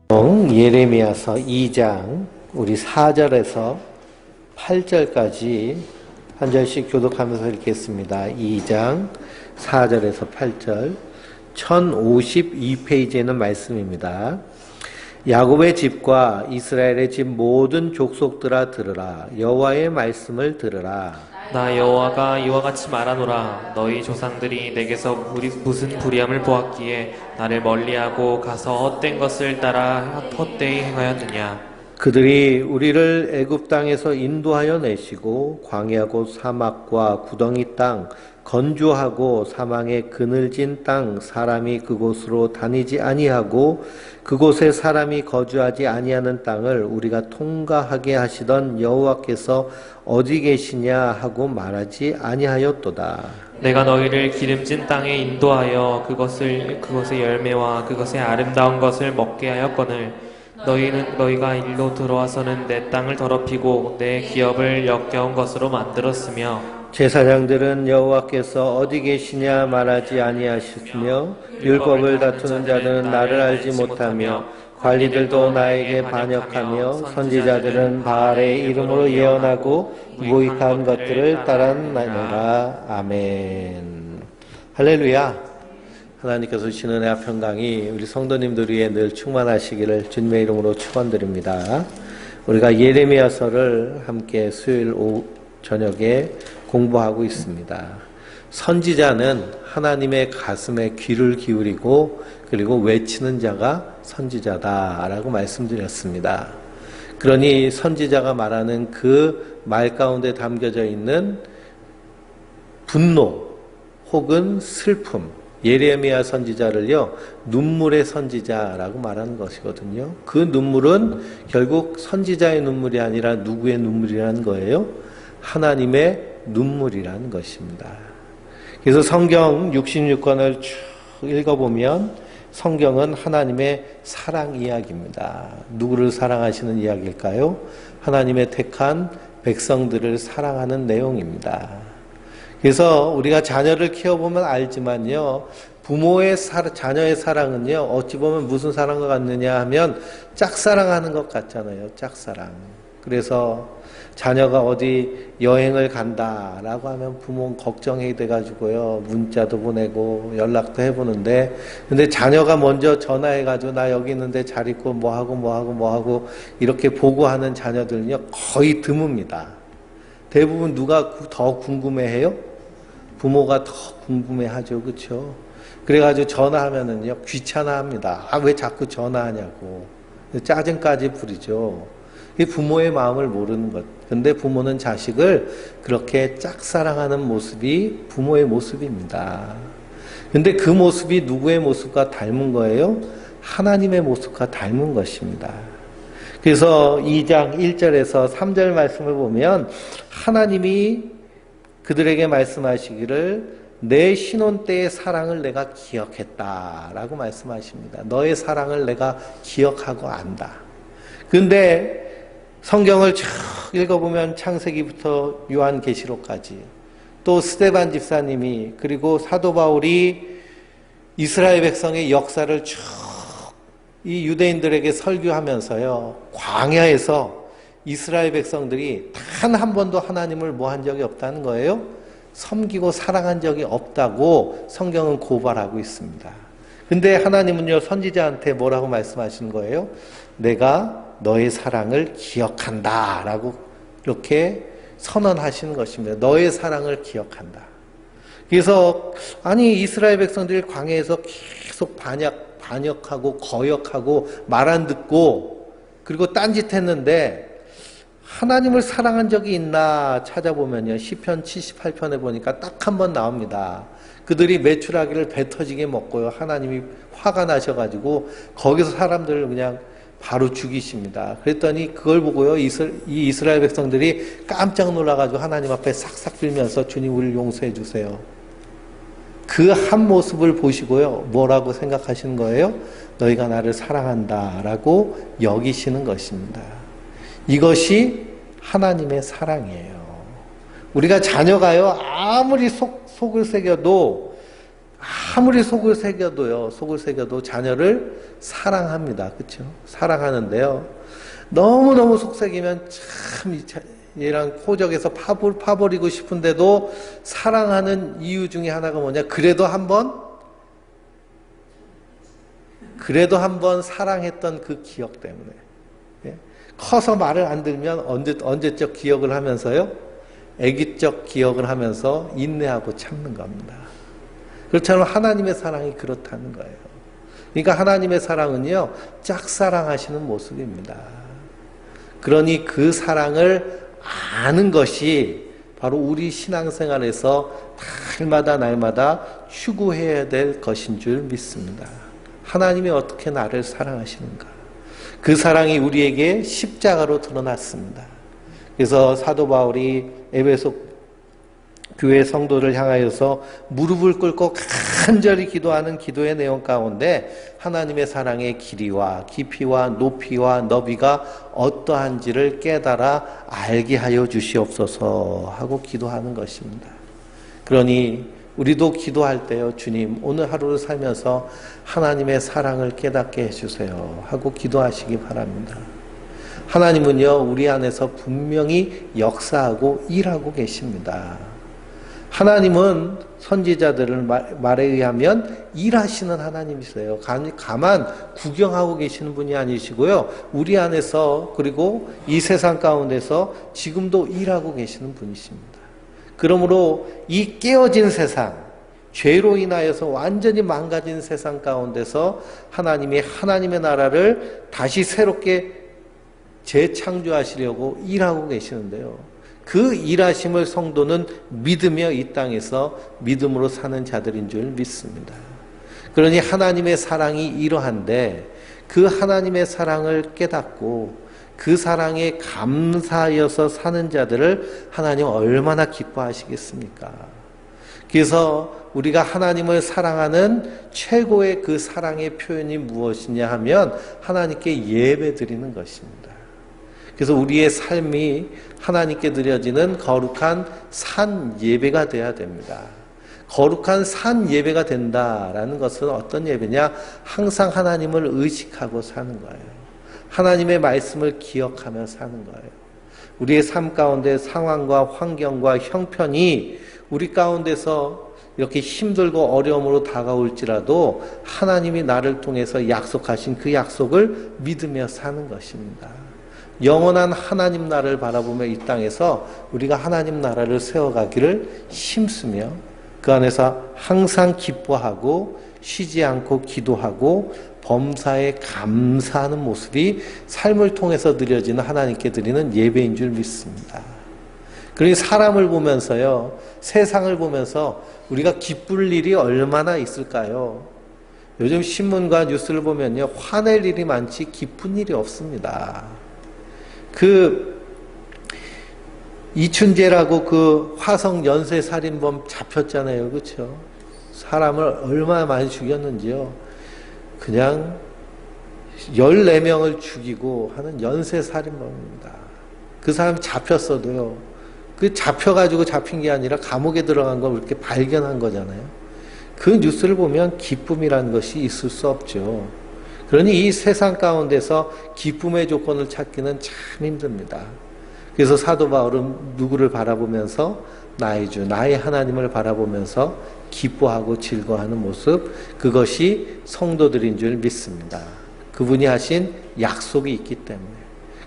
예레미야서 2장 우리 4절에서 8절까지 한 절씩 교독하면서 읽겠습니다. 2장 4절에서 8절 1052페이지에는 말씀입니다. 야곱의 집과 이스라엘의 집 모든 족속들아 들으라. 여호와의 말씀을 들으라. 나 여호와가 이와 같이 말하노라. 너희 조상들이 내게서 무슨 불의함을 보았기에 나를 멀리하고 가서 헛된 것을 따라 헛되이 행하였느냐. 그들이 우리를 애굽 땅에서 인도하여 내시고 광야고 사막과 구덩이 땅 건조하고 사망의 그늘진 땅 사람이 그곳으로 다니지 아니하고 그곳에 사람이 거주하지 아니하는 땅을 우리가 통과하게 하시던 여호와께서 어디 계시냐 하고 말하지 아니하였도다. 내가 너희를 기름진 땅에 인도하여 그것의 열매와 그것의 아름다운 것을 먹게 하였거늘 너희가 일로 들어와서는 내 땅을 더럽히고 내 기업을 역겨운 것으로 만들었으며 제사장들은 여호와께서 어디 계시냐 말하지 아니하셨으며 율법을 다투는 자들은 나를 알지 못하며 관리들도 나에게 반역하며 선지자들은 바알의 이름으로 예언하고 무익한 것들을 따랐나이다. 아멘. 할렐루야. 하나님께서 주시는 은혜와 평강이 우리 성도님들 위해 늘 충만하시기를 주님의 이름으로 축원드립니다. 우리가 예레미야서를 함께 수요일 오후 저녁에 공부하고 있습니다. 선지자는 하나님의 가슴에 귀를 기울이고 그리고 외치는 자가 선지자다라고 말씀드렸습니다. 그러니 선지자가 말하는 그 말 가운데 담겨져 있는 분노 혹은 슬픔, 예레미야 선지자를요 눈물의 선지자라고 말하는 것이거든요. 그 눈물은 결국 선지자의 눈물이 아니라 누구의 눈물이라는 거예요? 하나님의 눈물이라는 것입니다. 그래서 성경 66권을 쭉 읽어보면 성경은 하나님의 사랑 이야기입니다. 누구를 사랑하시는 이야기일까요? 하나님의 택한 백성들을 사랑하는 내용입니다. 그래서 우리가 자녀를 키워보면 알지만요, 자녀의 사랑은요, 어찌 보면 무슨 사랑과 같느냐 하면 짝사랑하는 것 같잖아요. 짝사랑. 그래서 자녀가 어디 여행을 간다라고 하면 부모는 걱정이 돼가지고요, 문자도 보내고 연락도 해보는데, 근데 자녀가 먼저 전화해가지고 나 여기 있는데 잘 있고 뭐하고 이렇게 보고하는 자녀들은요 거의 드뭅니다. 대부분 누가 더 궁금해해요? 부모가 더 궁금해하죠, 그렇죠? 그래가지고 전화하면은요 귀찮아합니다. 왜 자꾸 전화하냐고 짜증까지 부리죠. 이 부모의 마음을 모르는 것. 근데 부모는 자식을 그렇게 짝사랑하는 모습이 부모의 모습입니다. 근데 그 모습이 누구의 모습과 닮은 거예요? 하나님의 모습과 닮은 것입니다. 그래서 2장 1절에서 3절 말씀을 보면 하나님이 그들에게 말씀하시기를 내 신혼 때의 사랑을 내가 기억했다라고 말씀하십니다. 너의 사랑을 내가 기억하고 안다. 근데 성경을 쭉 읽어보면 창세기부터 요한계시록까지 또 스데반 집사님이 그리고 사도 바울이 이스라엘 백성의 역사를 쭉 이 유대인들에게 설교하면서요 광야에서 이스라엘 백성들이 단 한 번도 하나님을 뭐 한 적이 없다는 거예요. 섬기고 사랑한 적이 없다고 성경은 고발하고 있습니다. 근데 하나님은요 선지자한테 뭐라고 말씀하시는 거예요? 내가 너의 사랑을 기억한다 라고 이렇게 선언하시는 것입니다. 너의 사랑을 기억한다. 그래서 아니 이스라엘 백성들이 광야에서 계속 반역하고 거역하고 말 안 듣고 그리고 딴짓했는데 하나님을 사랑한 적이 있나 찾아보면요 시편 78편에 보니까 딱 한 번 나옵니다. 그들이 메추라기를 배 터지게 먹고요 하나님이 화가 나셔가지고 거기서 사람들을 그냥 바로 죽이십니다. 그랬더니 그걸 보고요 이 이스라엘 백성들이 깜짝 놀라가지고 하나님 앞에 싹싹 빌면서 주님 우리를 용서해 주세요. 그 한 모습을 보시고요 뭐라고 생각하시는 거예요? 너희가 나를 사랑한다 라고 여기시는 것입니다. 이것이 하나님의 사랑이에요. 우리가 자녀가요 아무리 속을 새겨도 아무리 속을 새겨도 자녀를 사랑합니다. 그렇죠? 사랑하는데요. 너무너무 속삭이면 참 얘랑 호적에서 파버리고 싶은데도 사랑하는 이유 중에 하나가 뭐냐? 그래도 한번 사랑했던 그 기억 때문에. 예? 커서 말을 안 들면 언제적 기억을 하면서요? 애기적 기억을 하면서 인내하고 참는 겁니다. 그렇잖아요. 하나님의 사랑이 그렇다는 거예요. 그러니까 하나님의 사랑은요, 짝사랑하시는 모습입니다. 그러니 그 사랑을 아는 것이 바로 우리 신앙생활에서 날마다 추구해야 될 것인 줄 믿습니다. 하나님이 어떻게 나를 사랑하시는가? 그 사랑이 우리에게 십자가로 드러났습니다. 그래서 사도 바울이 에베소 교회 성도를 향하여서 무릎을 꿇고 간절히 기도하는 기도의 내용 가운데 하나님의 사랑의 길이와 깊이와 높이와 너비가 어떠한지를 깨달아 알게 하여 주시옵소서 하고 기도하는 것입니다. 그러니 우리도 기도할 때요, 주님 오늘 하루를 살면서 하나님의 사랑을 깨닫게 해주세요 하고 기도하시기 바랍니다. 하나님은요, 우리 안에서 분명히 역사하고 일하고 계십니다. 하나님은 선지자들을 말에 의하면 일하시는 하나님이세요. 가만 구경하고 계시는 분이 아니시고요. 우리 안에서 그리고 이 세상 가운데서 지금도 일하고 계시는 분이십니다. 그러므로 이 깨어진 세상, 죄로 인하여서 완전히 망가진 세상 가운데서 하나님의 나라를 다시 새롭게 재창조하시려고 일하고 계시는데요. 그 일하심을 성도는 믿으며 이 땅에서 믿음으로 사는 자들인 줄 믿습니다. 그러니 하나님의 사랑이 이러한데 그 하나님의 사랑을 깨닫고 그 사랑에 감사하여서 사는 자들을 하나님 얼마나 기뻐하시겠습니까? 그래서 우리가 하나님을 사랑하는 최고의 그 사랑의 표현이 무엇이냐 하면 하나님께 예배 드리는 것입니다. 그래서 우리의 삶이 하나님께 드려지는 거룩한 산 예배가 돼야 됩니다. 거룩한 산 예배가 된다라는 것은 어떤 예배냐? 항상 하나님을 의식하고 사는 거예요. 하나님의 말씀을 기억하며 사는 거예요. 우리의 삶 가운데 상황과 환경과 형편이 우리 가운데서 이렇게 힘들고 어려움으로 다가올지라도 하나님이 나를 통해서 약속하신 그 약속을 믿으며 사는 것입니다. 영원한 하나님 나라를 바라보며 이 땅에서 우리가 하나님 나라를 세워가기를 힘쓰며 그 안에서 항상 기뻐하고 쉬지 않고 기도하고 범사에 감사하는 모습이 삶을 통해서 드려지는 하나님께 드리는 예배인 줄 믿습니다. 그러니 사람을 보면서요, 세상을 보면서 우리가 기쁠 일이 얼마나 있을까요? 요즘 신문과 뉴스를 보면요, 화낼 일이 많지 기쁜 일이 없습니다. 이춘재라고 그 화성 연쇄살인범 잡혔잖아요. 그렇죠? 사람을 얼마나 많이 죽였는지요. 그냥 14명을 죽이고 하는 연쇄살인범입니다. 그 사람이 잡혔어도요. 그 잡혀가지고 잡힌 게 아니라 감옥에 들어간 걸 이렇게 발견한 거잖아요. 그 뉴스를 보면 기쁨이라는 것이 있을 수 없죠. 그러니 이 세상 가운데서 기쁨의 조건을 찾기는 참 힘듭니다. 그래서 사도 바울은 누구를 바라보면서 나의 주, 나의 하나님을 바라보면서 기뻐하고 즐거워하는 모습, 그것이 성도들인 줄 믿습니다. 그분이 하신 약속이 있기 때문에.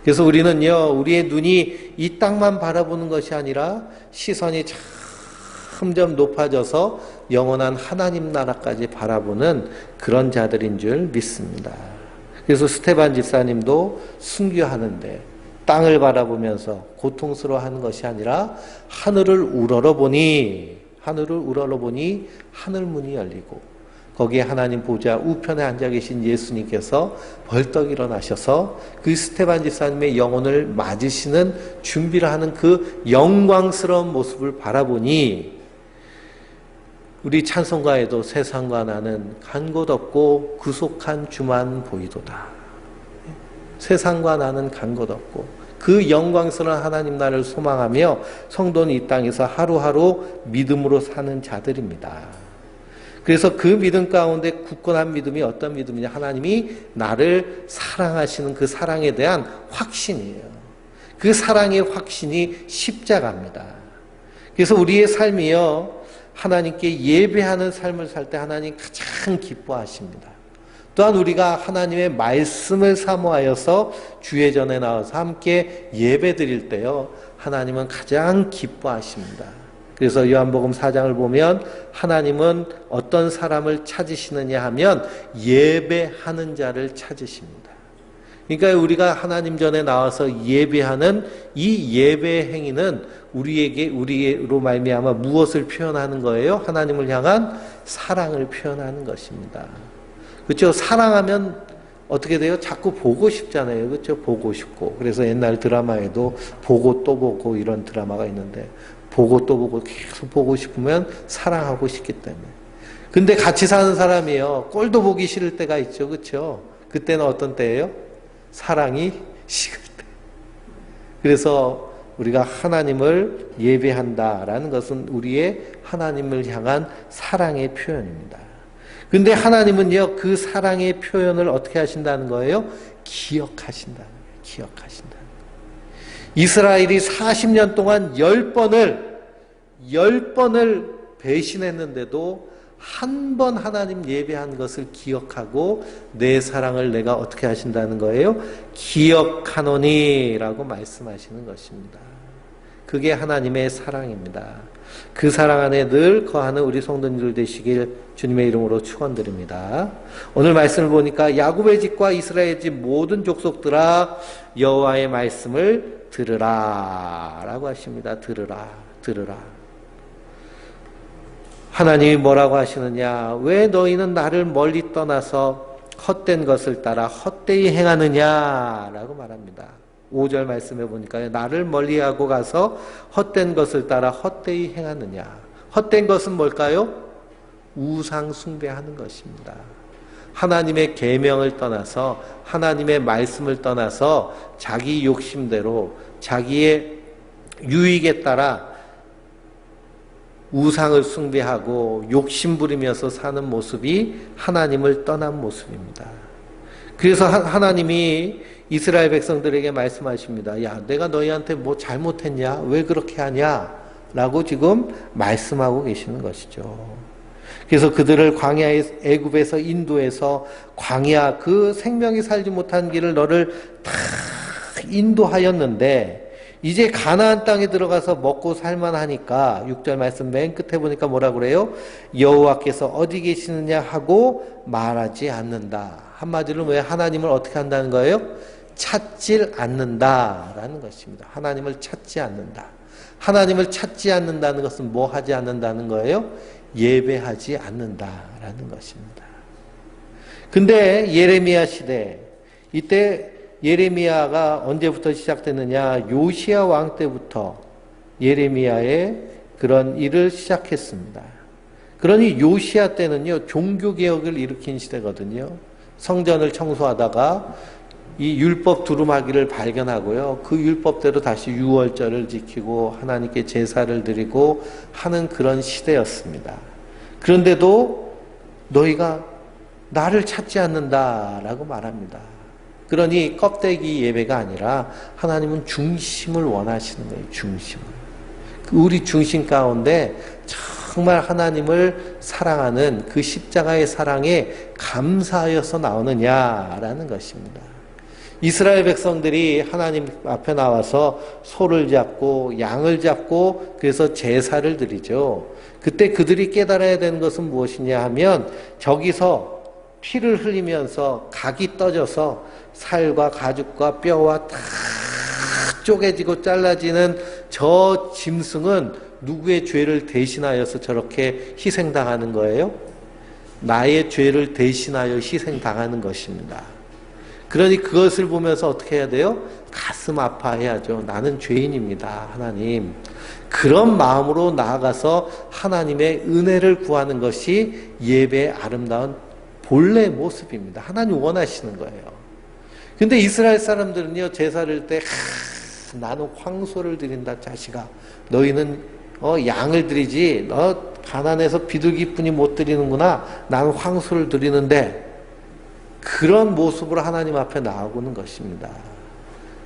그래서 우리는요, 우리의 눈이 이 땅만 바라보는 것이 아니라 시선이 점점 높아져서 영원한 하나님 나라까지 바라보는 그런 자들인 줄 믿습니다. 그래서 스테반 집사님도 순교하는데 땅을 바라보면서 고통스러워하는 것이 아니라 하늘을 우러러보니 하늘문이 열리고 거기에 하나님 보좌 우편에 앉아 계신 예수님께서 벌떡 일어나셔서 그 스테반 집사님의 영혼을 맞으시는 준비를 하는 그 영광스러운 모습을 바라보니 우리 찬송가에도 세상과 나는 간 곳 없고 구속한 주만 보이도다. 세상과 나는 간 곳 없고 그 영광스러운 하나님 나라를 소망하며 성도는 이 땅에서 하루하루 믿음으로 사는 자들입니다. 그래서 그 믿음 가운데 굳건한 믿음이 어떤 믿음이냐? 하나님이 나를 사랑하시는 그 사랑에 대한 확신이에요. 그 사랑의 확신이 십자가입니다. 그래서 우리의 삶이요, 하나님께 예배하는 삶을 살 때 하나님 가장 기뻐하십니다. 또한 우리가 하나님의 말씀을 사모하여서 주의 전에 나와서 함께 예배 드릴 때요, 하나님은 가장 기뻐하십니다. 그래서 요한복음 4장을 보면 하나님은 어떤 사람을 찾으시느냐 하면 예배하는 자를 찾으십니다. 그러니까 우리가 하나님 전에 나와서 예배하는 이 예배 행위는 우리로 말미암아 무엇을 표현하는 거예요? 하나님을 향한 사랑을 표현하는 것입니다. 그렇죠? 사랑하면 어떻게 돼요? 자꾸 보고 싶잖아요. 그렇죠? 보고 싶고. 그래서 옛날 드라마에도 보고 또 보고 이런 드라마가 있는데, 보고 또 보고 계속 보고 싶으면 사랑하고 싶기 때문에. 근데 같이 사는 사람이요, 꼴도 보기 싫을 때가 있죠. 그렇죠? 그때는 어떤 때예요? 사랑이 식을 때. 그래서 우리가 하나님을 예배한다라는 것은 우리의 하나님을 향한 사랑의 표현입니다. 근데 하나님은요, 그 사랑의 표현을 어떻게 하신다는 거예요? 기억하신다는 거예요. 기억하신다는 거예요. 이스라엘이 40년 동안 10번을 배신했는데도 한 번 하나님 예배한 것을 기억하고 내 사랑을 내가 어떻게 하신다는 거예요? 기억하노니라고 말씀하시는 것입니다. 그게 하나님의 사랑입니다. 그 사랑 안에 늘 거하는 우리 성도님들 되시길 주님의 이름으로 축원드립니다. 오늘 말씀을 보니까 야곱의 집과 이스라엘 집 모든 족속들아 여호와의 말씀을 들으라 라고 하십니다. 들으라. 하나님이 뭐라고 하시느냐? 왜 너희는 나를 멀리 떠나서 헛된 것을 따라 헛되이 행하느냐? 라고 말합니다. 5절 말씀해 보니까 나를 멀리하고 가서 헛된 것을 따라 헛되이 행하느냐? 헛된 것은 뭘까요? 우상 숭배하는 것입니다. 하나님의 계명을 떠나서 하나님의 말씀을 떠나서 자기 욕심대로 자기의 유익에 따라 우상을 숭배하고 욕심 부리면서 사는 모습이 하나님을 떠난 모습입니다. 그래서 하나님이 이스라엘 백성들에게 말씀하십니다. 야, 내가 너희한테 뭐 잘못했냐? 왜 그렇게 하냐? 라고 지금 말씀하고 계시는 것이죠. 그래서 그들을 광야의 애굽에서 인도해서 광야 그 생명이 살지 못한 길을 너를 다 인도하였는데 이제 가나안 땅에 들어가서 먹고 살만하니까 6절 말씀 맨 끝에 보니까 뭐라 그래요? 여호와께서 어디 계시느냐 하고 말하지 않는다. 한마디로 왜 하나님을 어떻게 한다는 거예요? 찾질 않는다라는 것입니다. 하나님을 찾지 않는다. 하나님을 찾지 않는다는 것은 뭐 하지 않는다는 거예요? 예배하지 않는다라는 것입니다. 근데 예레미야 시대, 이때 예레미야가 언제부터 시작됐느냐? 요시야 왕 때부터 예레미야의 그런 일을 시작했습니다. 그러니 요시야 때는요, 종교개혁을 일으킨 시대거든요. 성전을 청소하다가 이 율법 두루마기를 발견하고요. 그 율법대로 다시 유월절을 지키고 하나님께 제사를 드리고 하는 그런 시대였습니다. 그런데도 너희가 나를 찾지 않는다라고 말합니다. 그러니 껍데기 예배가 아니라 하나님은 중심을 원하시는 거예요. 중심을. 우리 중심 가운데 정말 하나님을 사랑하는 그 십자가의 사랑에 감사하여서 나오느냐라는 것입니다. 이스라엘 백성들이 하나님 앞에 나와서 소를 잡고 양을 잡고 그래서 제사를 드리죠. 그때 그들이 깨달아야 되는 것은 무엇이냐 하면 저기서 피를 흘리면서 각이 떠져서 살과 가죽과 뼈와 다 쪼개지고 잘라지는 저 짐승은 누구의 죄를 대신하여서 저렇게 희생당하는 거예요? 나의 죄를 대신하여 희생당하는 것입니다. 그러니 그것을 보면서 어떻게 해야 돼요? 가슴 아파해야죠. 나는 죄인입니다. 하나님. 그런 마음으로 나아가서 하나님의 은혜를 구하는 것이 예배의 아름다운 본래 모습입니다. 하나님 원하시는 거예요. 근데 이스라엘 사람들은요, 제사를 때 나는 황소를 드린다. 자식아, 너희는 양을 드리지 너 가난해서 비둘기뿐이 못 드리는구나. 나는 황소를 드리는데 그런 모습으로 하나님 앞에 나오고는 것입니다.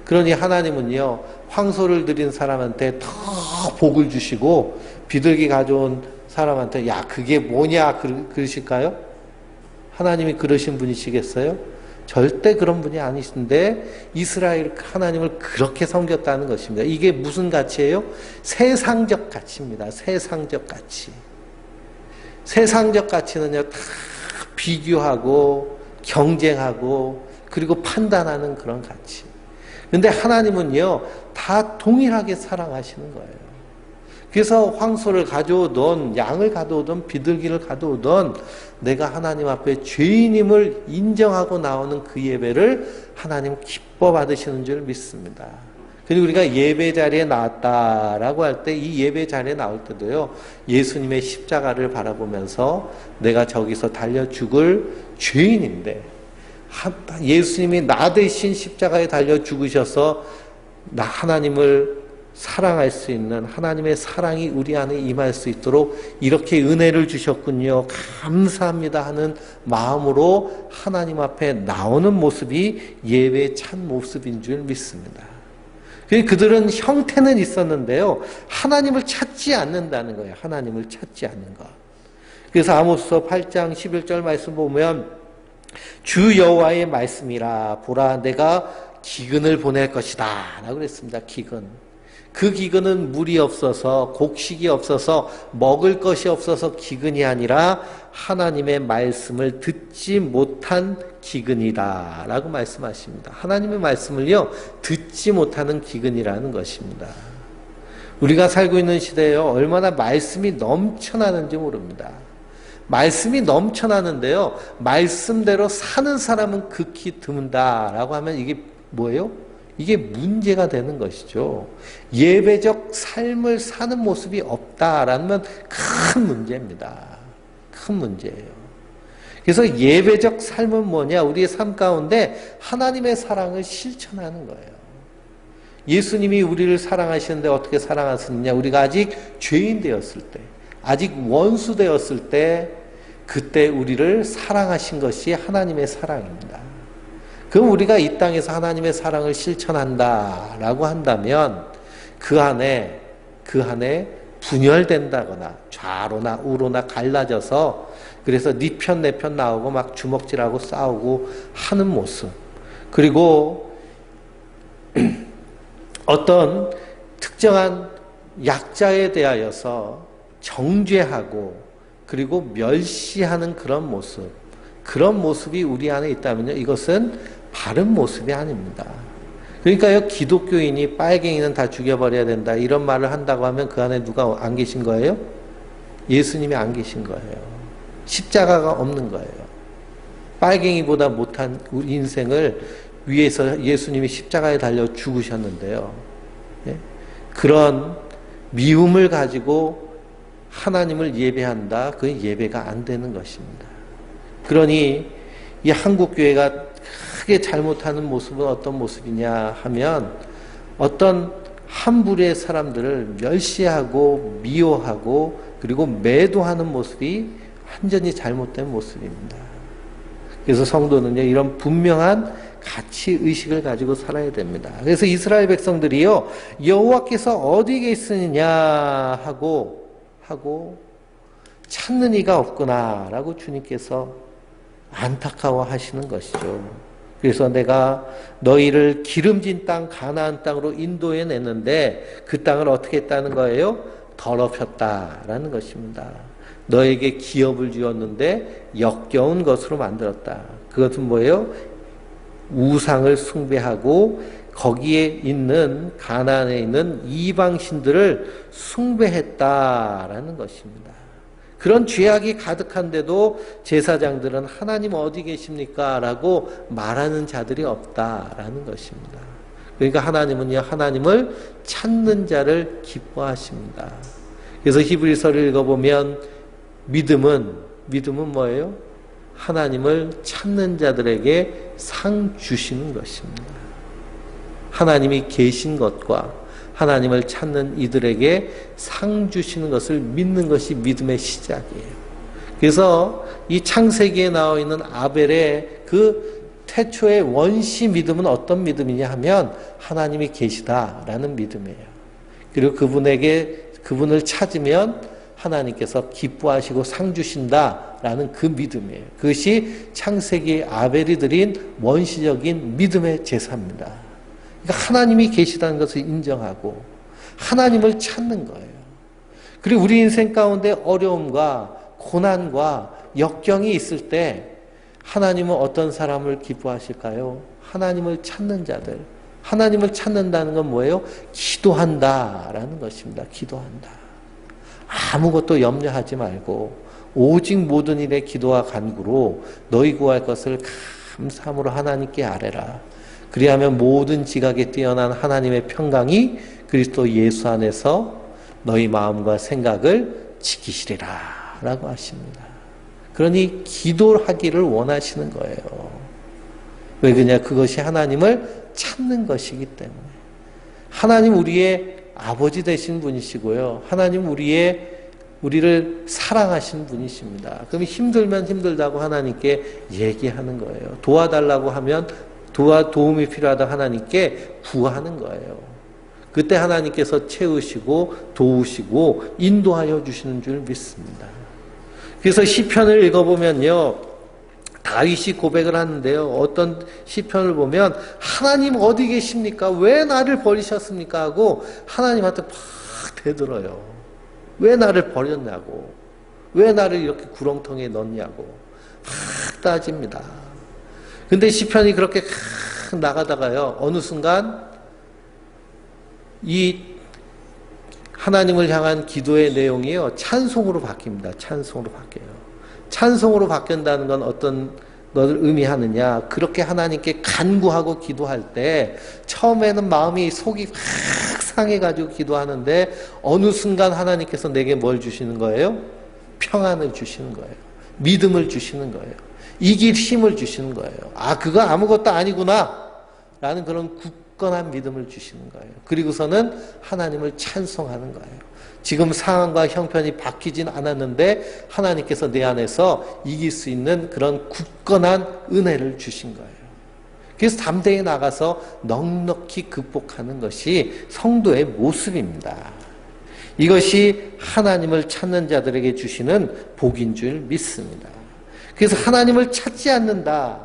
그러니 하나님은요 황소를 드린 사람한테 더 복을 주시고 비둘기 가져온 사람한테 야 그게 뭐냐 그러실까요? 하나님이 그러신 분이시겠어요? 절대 그런 분이 아니신데 이스라엘 하나님을 그렇게 섬겼다는 것입니다. 이게 무슨 가치예요? 세상적 가치입니다. 세상적 가치. 세상적 가치는요 다 비교하고 경쟁하고 그리고 판단하는 그런 가치. 근데 하나님은요 다 동일하게 사랑하시는 거예요. 그래서 황소를 가져오던 양을 가져오던 비둘기를 가져오던 내가 하나님 앞에 죄인임을 인정하고 나오는 그 예배를 하나님 기뻐 받으시는 줄 믿습니다. 그리고 우리가 예배 자리에 나왔다라고 할 때 이 예배 자리에 나올 때도요 예수님의 십자가를 바라보면서 내가 저기서 달려 죽을 죄인인데 예수님이 나 대신 십자가에 달려 죽으셔서 나 하나님을 사랑할 수 있는 하나님의 사랑이 우리 안에 임할 수 있도록 이렇게 은혜를 주셨군요. 감사합니다 하는 마음으로 하나님 앞에 나오는 모습이 예배의 참 모습인 줄 믿습니다. 그들은 형태는 있었는데요. 하나님을 찾지 않는다는 거예요. 하나님을 찾지 않는 것. 그래서 아모스서 8장 11절 말씀 보면 주 여호와의 말씀이라 보라 내가 기근을 보낼 것이다 라고 그랬습니다. 기근. 그 기근은 물이 없어서 곡식이 없어서 먹을 것이 없어서 기근이 아니라 하나님의 말씀을 듣지 못한 기근이다 라고 말씀하십니다. 하나님의 말씀을요 듣지 못하는 기근이라는 것입니다. 우리가 살고 있는 시대에 얼마나 말씀이 넘쳐나는지 모릅니다. 말씀이 넘쳐나는데요 말씀대로 사는 사람은 극히 드문다라고 하면 이게 뭐예요? 이게 문제가 되는 것이죠. 예배적 삶을 사는 모습이 없다라는 큰 문제입니다. 큰 문제예요. 그래서 예배적 삶은 뭐냐? 우리의 삶 가운데 하나님의 사랑을 실천하는 거예요. 예수님이 우리를 사랑하시는데 어떻게 사랑하시느냐? 우리가 아직 죄인 되었을 때, 아직 원수 되었을 때, 그때 우리를 사랑하신 것이 하나님의 사랑입니다. 그럼 우리가 이 땅에서 하나님의 사랑을 실천한다라고 한다면 그 안에 분열된다거나 좌로나 우로나 갈라져서 그래서 네 편 내 편 나오고 막 주먹질하고 싸우고 하는 모습 그리고 어떤 특정한 약자에 대하여서 정죄하고 그리고 멸시하는 그런 모습 그런 모습이 우리 안에 있다면요 이것은 바른 모습이 아닙니다. 그러니까요 기독교인이 빨갱이는 다 죽여버려야 된다 이런 말을 한다고 하면 그 안에 누가 안 계신 거예요? 예수님이 안 계신 거예요. 십자가가 없는 거예요. 빨갱이보다 못한 우리 인생을 위해서 예수님이 십자가에 달려 죽으셨는데요. 예? 그런 미움을 가지고 하나님을 예배한다. 그 예배가 안 되는 것입니다. 그러니 이 한국교회가 크게 잘못하는 모습은 어떤 모습이냐 하면 어떤 한 부류의 사람들을 멸시하고 미워하고 그리고 매도하는 모습이 완전히 잘못된 모습입니다. 그래서 성도는요 이런 분명한 가치의식을 가지고 살아야 됩니다. 그래서 이스라엘 백성들이요 여호와께서 어디 계시느냐 하고 찾는 이가 없구나 라고 주님께서 안타까워하시는 것이죠. 그래서 내가 너희를 기름진 땅 가나안 땅으로 인도해냈는데 그 땅을 어떻게 했다는 거예요? 더럽혔다라는 것입니다. 너에게 기업을 주었는데 역겨운 것으로 만들었다. 그것은 뭐예요? 우상을 숭배하고 거기에 있는 가나안에 있는 이방신들을 숭배했다라는 것입니다. 그런 죄악이 가득한데도 제사장들은 하나님 어디 계십니까? 라고 말하는 자들이 없다라는 것입니다. 그러니까 하나님은요, 하나님을 찾는 자를 기뻐하십니다. 그래서 히브리서를 읽어보면 믿음은 뭐예요? 하나님을 찾는 자들에게 상 주시는 것입니다. 하나님이 계신 것과 하나님을 찾는 이들에게 상 주시는 것을 믿는 것이 믿음의 시작이에요. 그래서 이 창세기에 나와 있는 아벨의 그 태초의 원시 믿음은 어떤 믿음이냐 하면 하나님이 계시다라는 믿음이에요. 그리고 그분을 찾으면 하나님께서 기뻐하시고 상 주신다라는 그 믿음이에요. 그것이 창세기 아벨이 드린 원시적인 믿음의 제사입니다. 그러니까 하나님이 계시다는 것을 인정하고 하나님을 찾는 거예요. 그리고 우리 인생 가운데 어려움과 고난과 역경이 있을 때 하나님은 어떤 사람을 기뻐하실까요? 하나님을 찾는 자들. 하나님을 찾는다는 건 뭐예요? 기도한다라는 것입니다. 기도한다. 아무것도 염려하지 말고 오직 모든 일에 기도와 간구로 너희 구할 것을 감사함으로 하나님께 아뢰라. 그리하면 모든 지각에 뛰어난 하나님의 평강이 그리스도 예수 안에서 너희 마음과 생각을 지키시리라 라고 하십니다. 그러니 기도하기를 원하시는 거예요. 왜 그러냐? 그것이 하나님을 찾는 것이기 때문에. 하나님 우리의 아버지 되신 분이시고요. 하나님 우리를 사랑하신 분이십니다. 그럼 힘들면 힘들다고 하나님께 얘기하는 거예요. 도와달라고 하면 도움이 필요하다 하나님께 구하는 거예요. 그때 하나님께서 채우시고 도우시고 인도하여 주시는 줄 믿습니다. 그래서 시편을 읽어보면요. 다윗이 고백을 하는데요. 어떤 시편을 보면 하나님 어디 계십니까? 왜 나를 버리셨습니까? 하고 하나님한테 막 대들어요. 왜 나를 버렸냐고. 왜 나를 이렇게 구렁텅이에 넣냐고. 막 따집니다. 근데 시편이 그렇게 나가다가요. 어느 순간 이 하나님을 향한 기도의 내용이요. 찬송으로 바뀝니다. 찬송으로 바뀌어요. 찬송으로 바뀐다는 건 어떤 것을 의미하느냐. 그렇게 하나님께 간구하고 기도할 때 처음에는 마음이 속이 확 상해가지고 기도하는데 어느 순간 하나님께서 내게 뭘 주시는 거예요? 평안을 주시는 거예요. 믿음을 주시는 거예요. 이길 힘을 주시는 거예요. 아, 그거 아무것도 아니구나 라는 그런 굳건한 믿음을 주시는 거예요. 그리고서는 하나님을 찬송하는 거예요. 지금 상황과 형편이 바뀌진 않았는데 하나님께서 내 안에서 이길 수 있는 그런 굳건한 은혜를 주신 거예요. 그래서 담대히 나가서 넉넉히 극복하는 것이 성도의 모습입니다. 이것이 하나님을 찾는 자들에게 주시는 복인 줄 믿습니다. 그래서 하나님을 찾지 않는다.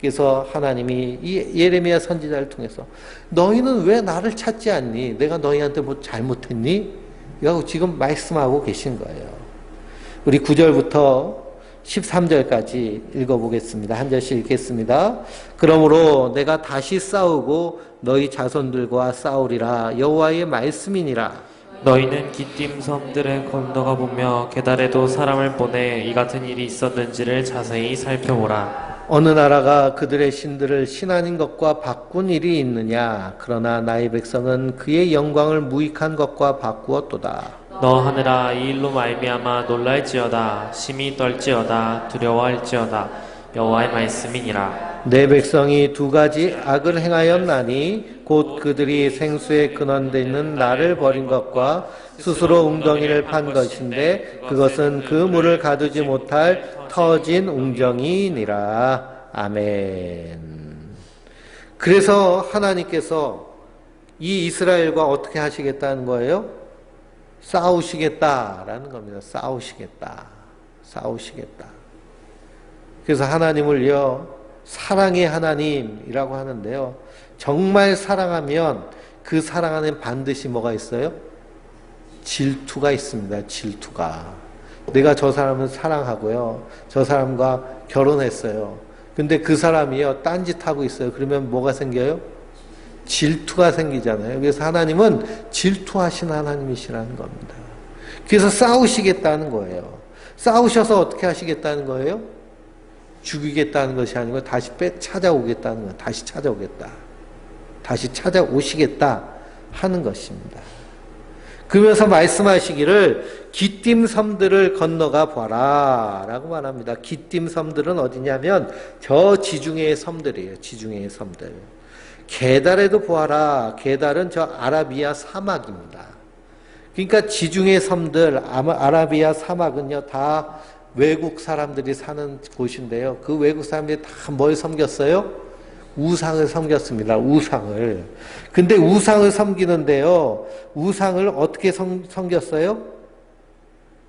그래서 하나님이 이 예레미야 선지자를 통해서 너희는 왜 나를 찾지 않니? 내가 너희한테 뭐 잘못했니? 이거 지금 말씀하고 계신 거예요. 우리 9절부터 13절까지 읽어보겠습니다. 한 절씩 읽겠습니다. 그러므로 내가 다시 싸우고 너희 자손들과 싸우리라. 여호와의 말씀이니라. 너희는 기띔 섬들을 건너가 보며 게달에도 사람을 보내 이 같은 일이 있었는지를 자세히 살펴보라. 어느 나라가 그들의 신들을 신 아닌 것과 바꾼 일이 있느냐? 그러나 나의 백성은 그의 영광을 무익한 것과 바꾸었도다. 너 하늘아 이 일로 말미암아 놀랄지어다. 심히 떨지어다. 두려워할지어다. 여호와의 말씀이니라. 내 백성이 두 가지 악을 행하였나니 곧 그들이 생수에 근원되어 있는 나를 버린 것과 스스로 웅덩이를 판 것인데 그것은 그 물을 가두지 못할 터진 웅덩이니라. 아멘. 그래서 하나님께서 이 이스라엘과 어떻게 하시겠다는 거예요? 싸우시겠다라는 겁니다. 싸우시겠다. 그래서 하나님을요, 사랑의 하나님이라고 하는데요. 정말 사랑하면 그 사랑 안에 반드시 뭐가 있어요? 질투가 있습니다. 질투가. 내가 저 사람을 사랑하고요. 저 사람과 결혼했어요. 근데 그 사람이요, 딴짓하고 있어요. 그러면 뭐가 생겨요? 질투가 생기잖아요. 그래서 하나님은 질투하신 하나님이시라는 겁니다. 그래서 싸우시겠다는 거예요. 싸우셔서 어떻게 하시겠다는 거예요? 죽이겠다는 것이 아니고 다시 찾아오겠다는 거예요. 다시 찾아오겠다. 다시 찾아오시겠다 하는 것입니다. 그러면서 말씀하시기를 기띔 섬들을 건너가 봐라 라고 말합니다. 기띔 섬들은 어디냐면 저 지중해의 섬들이에요. 지중해의 섬들. 게달에도 보아라. 게달은 저 아라비아 사막입니다. 그러니까 지중해 섬들, 아라비아 사막은요, 다 외국 사람들이 사는 곳인데요. 그 외국 사람들이 다 뭘 섬겼어요? 우상을 섬겼습니다. 우상을. 근데 우상을 섬기는데요. 우상을 어떻게 섬겼어요?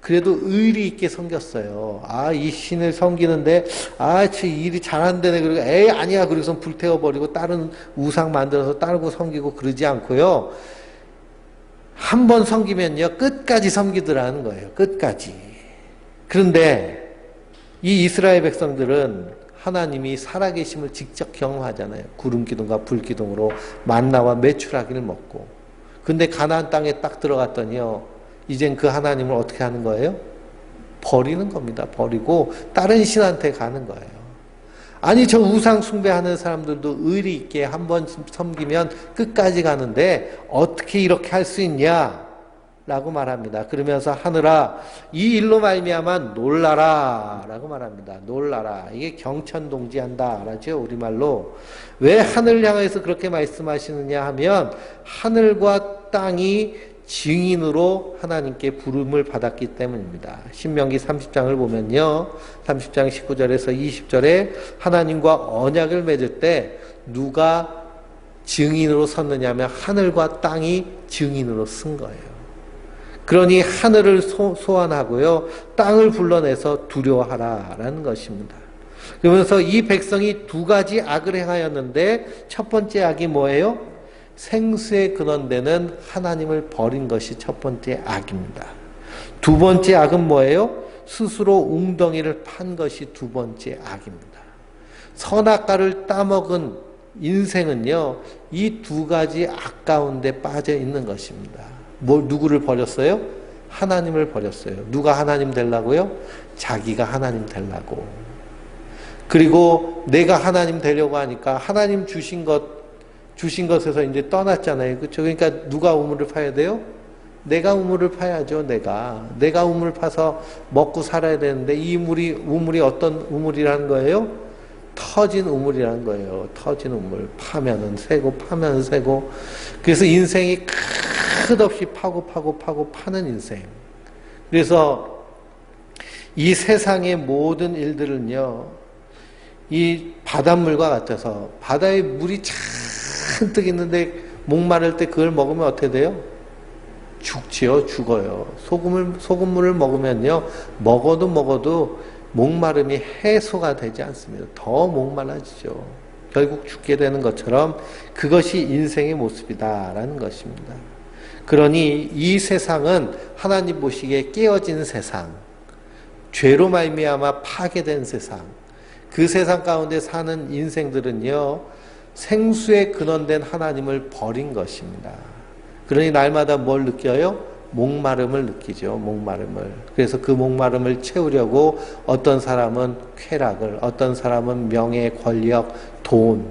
그래도 의리 있게 섬겼어요. 아, 이 신을 섬기는데, 아, 저 일이 잘한다네. 그리고, 에이, 아니야. 그래서 불태워버리고, 다른 우상 만들어서 따르고 섬기고 그러지 않고요. 한 번 섬기면요, 끝까지 섬기더라는 거예요. 끝까지. 그런데, 이 이스라엘 백성들은 하나님이 살아계심을 직접 경험하잖아요. 구름기둥과 불기둥으로 만나와 메추라기를 먹고. 근데 가나안 땅에 딱 들어갔더니요, 이젠 그 하나님을 어떻게 하는 거예요? 버리는 겁니다. 버리고 다른 신한테 가는 거예요. 아니, 저 우상 숭배하는 사람들도 의리 있게 한 번 섬기면 끝까지 가는데 어떻게 이렇게 할 수 있냐? 라고 말합니다. 그러면서 하늘아, 이 일로 말미암아 놀라라 라고 말합니다. 놀라라. 이게 경천동지한다 라죠, 우리말로. 왜 하늘을 향해서 그렇게 말씀하시느냐 하면 하늘과 땅이 증인으로 하나님께 부름을 받았기 때문입니다. 신명기 30장을 보면요, 30장 19절에서 20절에 하나님과 언약을 맺을 때 누가 증인으로 섰느냐 하면 하늘과 땅이 증인으로 쓴 거예요. 그러니 하늘을 소환하고요, 땅을 불러내서 두려워하라라는 것입니다. 그러면서 이 백성이 두 가지 악을 행하였는데 첫 번째 악이 뭐예요? 생수의 근원되는 하나님을 버린 것이 첫 번째 악입니다. 두 번째 악은 뭐예요? 스스로 웅덩이를 판 것이 두 번째 악입니다. 선악과를 따먹은 인생은요, 이 두 가지 악 가운데 빠져 있는 것입니다. 누구를 버렸어요? 하나님을 버렸어요. 누가 하나님 되려고요? 자기가 하나님 되려고. 그리고 내가 하나님 되려고 하니까 하나님 주신 것에서 이제 떠났잖아요. 그렇죠? 그러니까 누가 우물을 파야 돼요? 내가 우물을 파야죠. 내가 우물 파서 먹고 살아야 되는데 이 우물이 어떤 우물이라는 거예요? 터진 우물이라는 거예요. 터진 우물. 파면은 새고 파면은 새고. 그래서 인생이 끝없이 파고 파는 인생. 그래서 이 세상의 모든 일들은요, 이 바닷물과 같아서 바다에 물이 잔뜩 있는데 목마를 때 그걸 먹으면 어떻게 돼요? 죽지요. 죽어요. 소금물을 먹으면요, 먹어도 목마름이 해소가 되지 않습니다. 더 목말라지죠. 결국 죽게 되는 것처럼 그것이 인생의 모습이다라는 것입니다. 그러니 이 세상은 하나님 보시기에 깨어진 세상, 죄로 말미암아 파괴된 세상, 그 세상 가운데 사는 인생들은요, 생수에 근원된 하나님을 버린 것입니다. 그러니 날마다 뭘 느껴요? 목마름을 느끼죠. 목마름을. 그래서 그 목마름을 채우려고 어떤 사람은 쾌락을, 어떤 사람은 명예, 권력, 돈,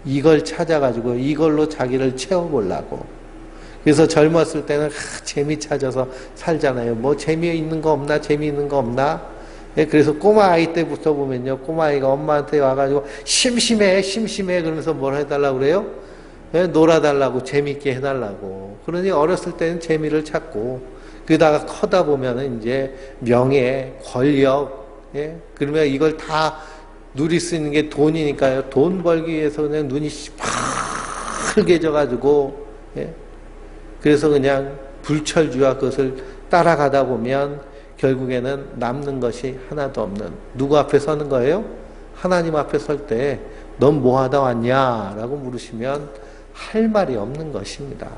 이걸 찾아가지고 이걸로 자기를 채워보려고. 그래서 젊었을 때는 재미 찾아서 살잖아요. 뭐 재미있는 거 없나? 예, 그래서 꼬마 아이 때부터 보면요, 꼬마 아이가 엄마한테 와가지고 심심해 그러면서 뭘 해달라고 그래요? 예, 놀아달라고, 재미있게 해달라고. 그러니 어렸을 때는 재미를 찾고, 그러다가 커다 보면은 이제 명예, 권력, 예, 그러면 이걸 다 누릴 수 있는 게 돈이니까요. 돈 벌기 위해서 그냥 눈이 빨개져가지고, 예, 그래서 그냥 불철주야 그것을 따라가다 보면 결국에는 남는 것이 하나도 없는, 누구 앞에 서는 거예요? 하나님 앞에 설 때 넌 뭐 하다 왔냐? 라고 물으시면 할 말이 없는 것입니다.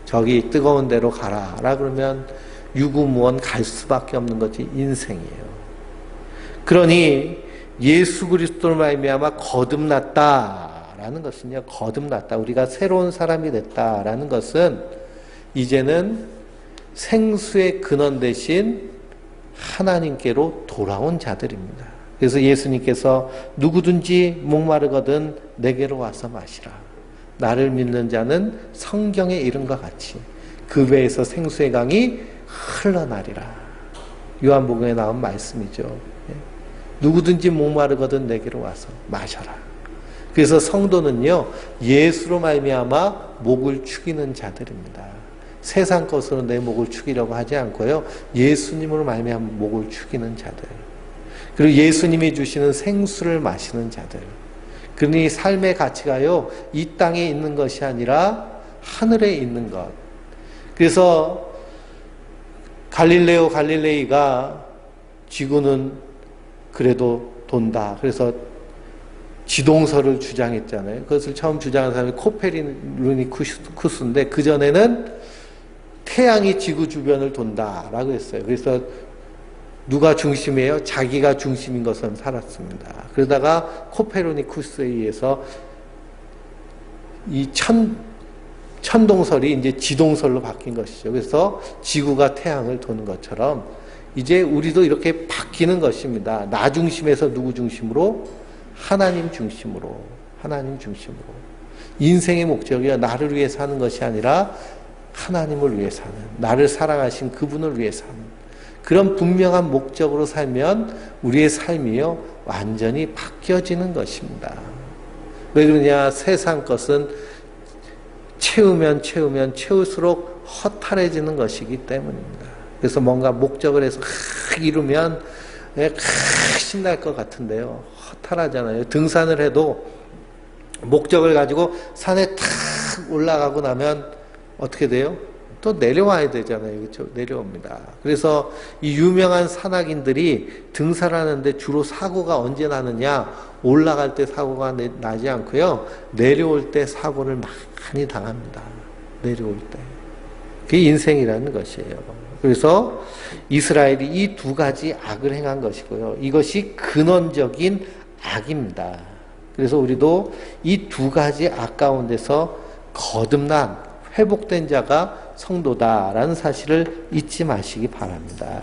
저기 뜨거운 데로 가라 라 그러면 유구무원 갈 수밖에 없는 것이 인생이에요. 그러니 예수 그리스도로 말미암아 거듭났다라는 것은요, 거듭났다, 우리가 새로운 사람이 됐다라는 것은 이제는 생수의 근원 대신 하나님께로 돌아온 자들입니다. 그래서 예수님께서 누구든지 목마르거든 내게로 와서 마시라. 나를 믿는 자는 성경에 이른 것 같이 그 배에서 생수의 강이 흘러나리라. 요한복음에 나온 말씀이죠. 누구든지 목마르거든 내게로 와서 마셔라. 그래서 성도는요, 예수로 말미암아 목을 축이는 자들입니다. 세상 것으로 내 목을 축이려고 하지 않고요, 예수님으로 말미암아 목을 축이는 자들. 그리고 예수님이 주시는 생수를 마시는 자들. 그러니 삶의 가치가요, 이 땅에 있는 것이 아니라 하늘에 있는 것. 그래서 갈릴레이가 지구는 그래도 돈다. 그래서 지동설을 주장했잖아요. 그것을 처음 주장한 사람이 코페르니쿠스인데, 그전에는 태양이 지구 주변을 돈다라고 했어요. 그래서 누가 중심이에요? 자기가 중심인 것은 살았습니다. 그러다가 코페르니쿠스에 의해서 이 천동설이 이제 지동설로 바뀐 것이죠. 그래서 지구가 태양을 도는 것처럼 이제 우리도 이렇게 바뀌는 것입니다. 나 중심에서 누구 중심으로? 하나님 중심으로. 하나님 중심으로. 인생의 목적이요, 나를 위해 사는 것이 아니라 하나님을 위해 사는, 나를 사랑하신 그분을 위해 사는 그런 분명한 목적으로 살면 우리의 삶이요, 완전히 바뀌어지는 것입니다. 왜 그러냐? 세상 것은 채우면 채울수록 허탈해지는 것이기 때문입니다. 그래서 뭔가 목적을 해서 이루면 신날 것 같은데요, 허탈하잖아요. 등산을 해도 목적을 가지고 산에 탁 올라가고 나면 어떻게 돼요? 또 내려와야 되잖아요. 그렇죠? 내려옵니다. 그래서 이 유명한 산악인들이 등산하는데 주로 사고가 언제 나느냐? 올라갈 때 사고가 나지 않고요, 내려올 때 사고를 많이 당합니다. 내려올 때. 그게 인생이라는 것이에요. 그래서 이스라엘이 이 두 가지 악을 행한 것이고요, 이것이 근원적인 악입니다. 그래서 우리도 이 두 가지 악 가운데서 거듭난, 회복된 자가 성도다라는 사실을 잊지 마시기 바랍니다.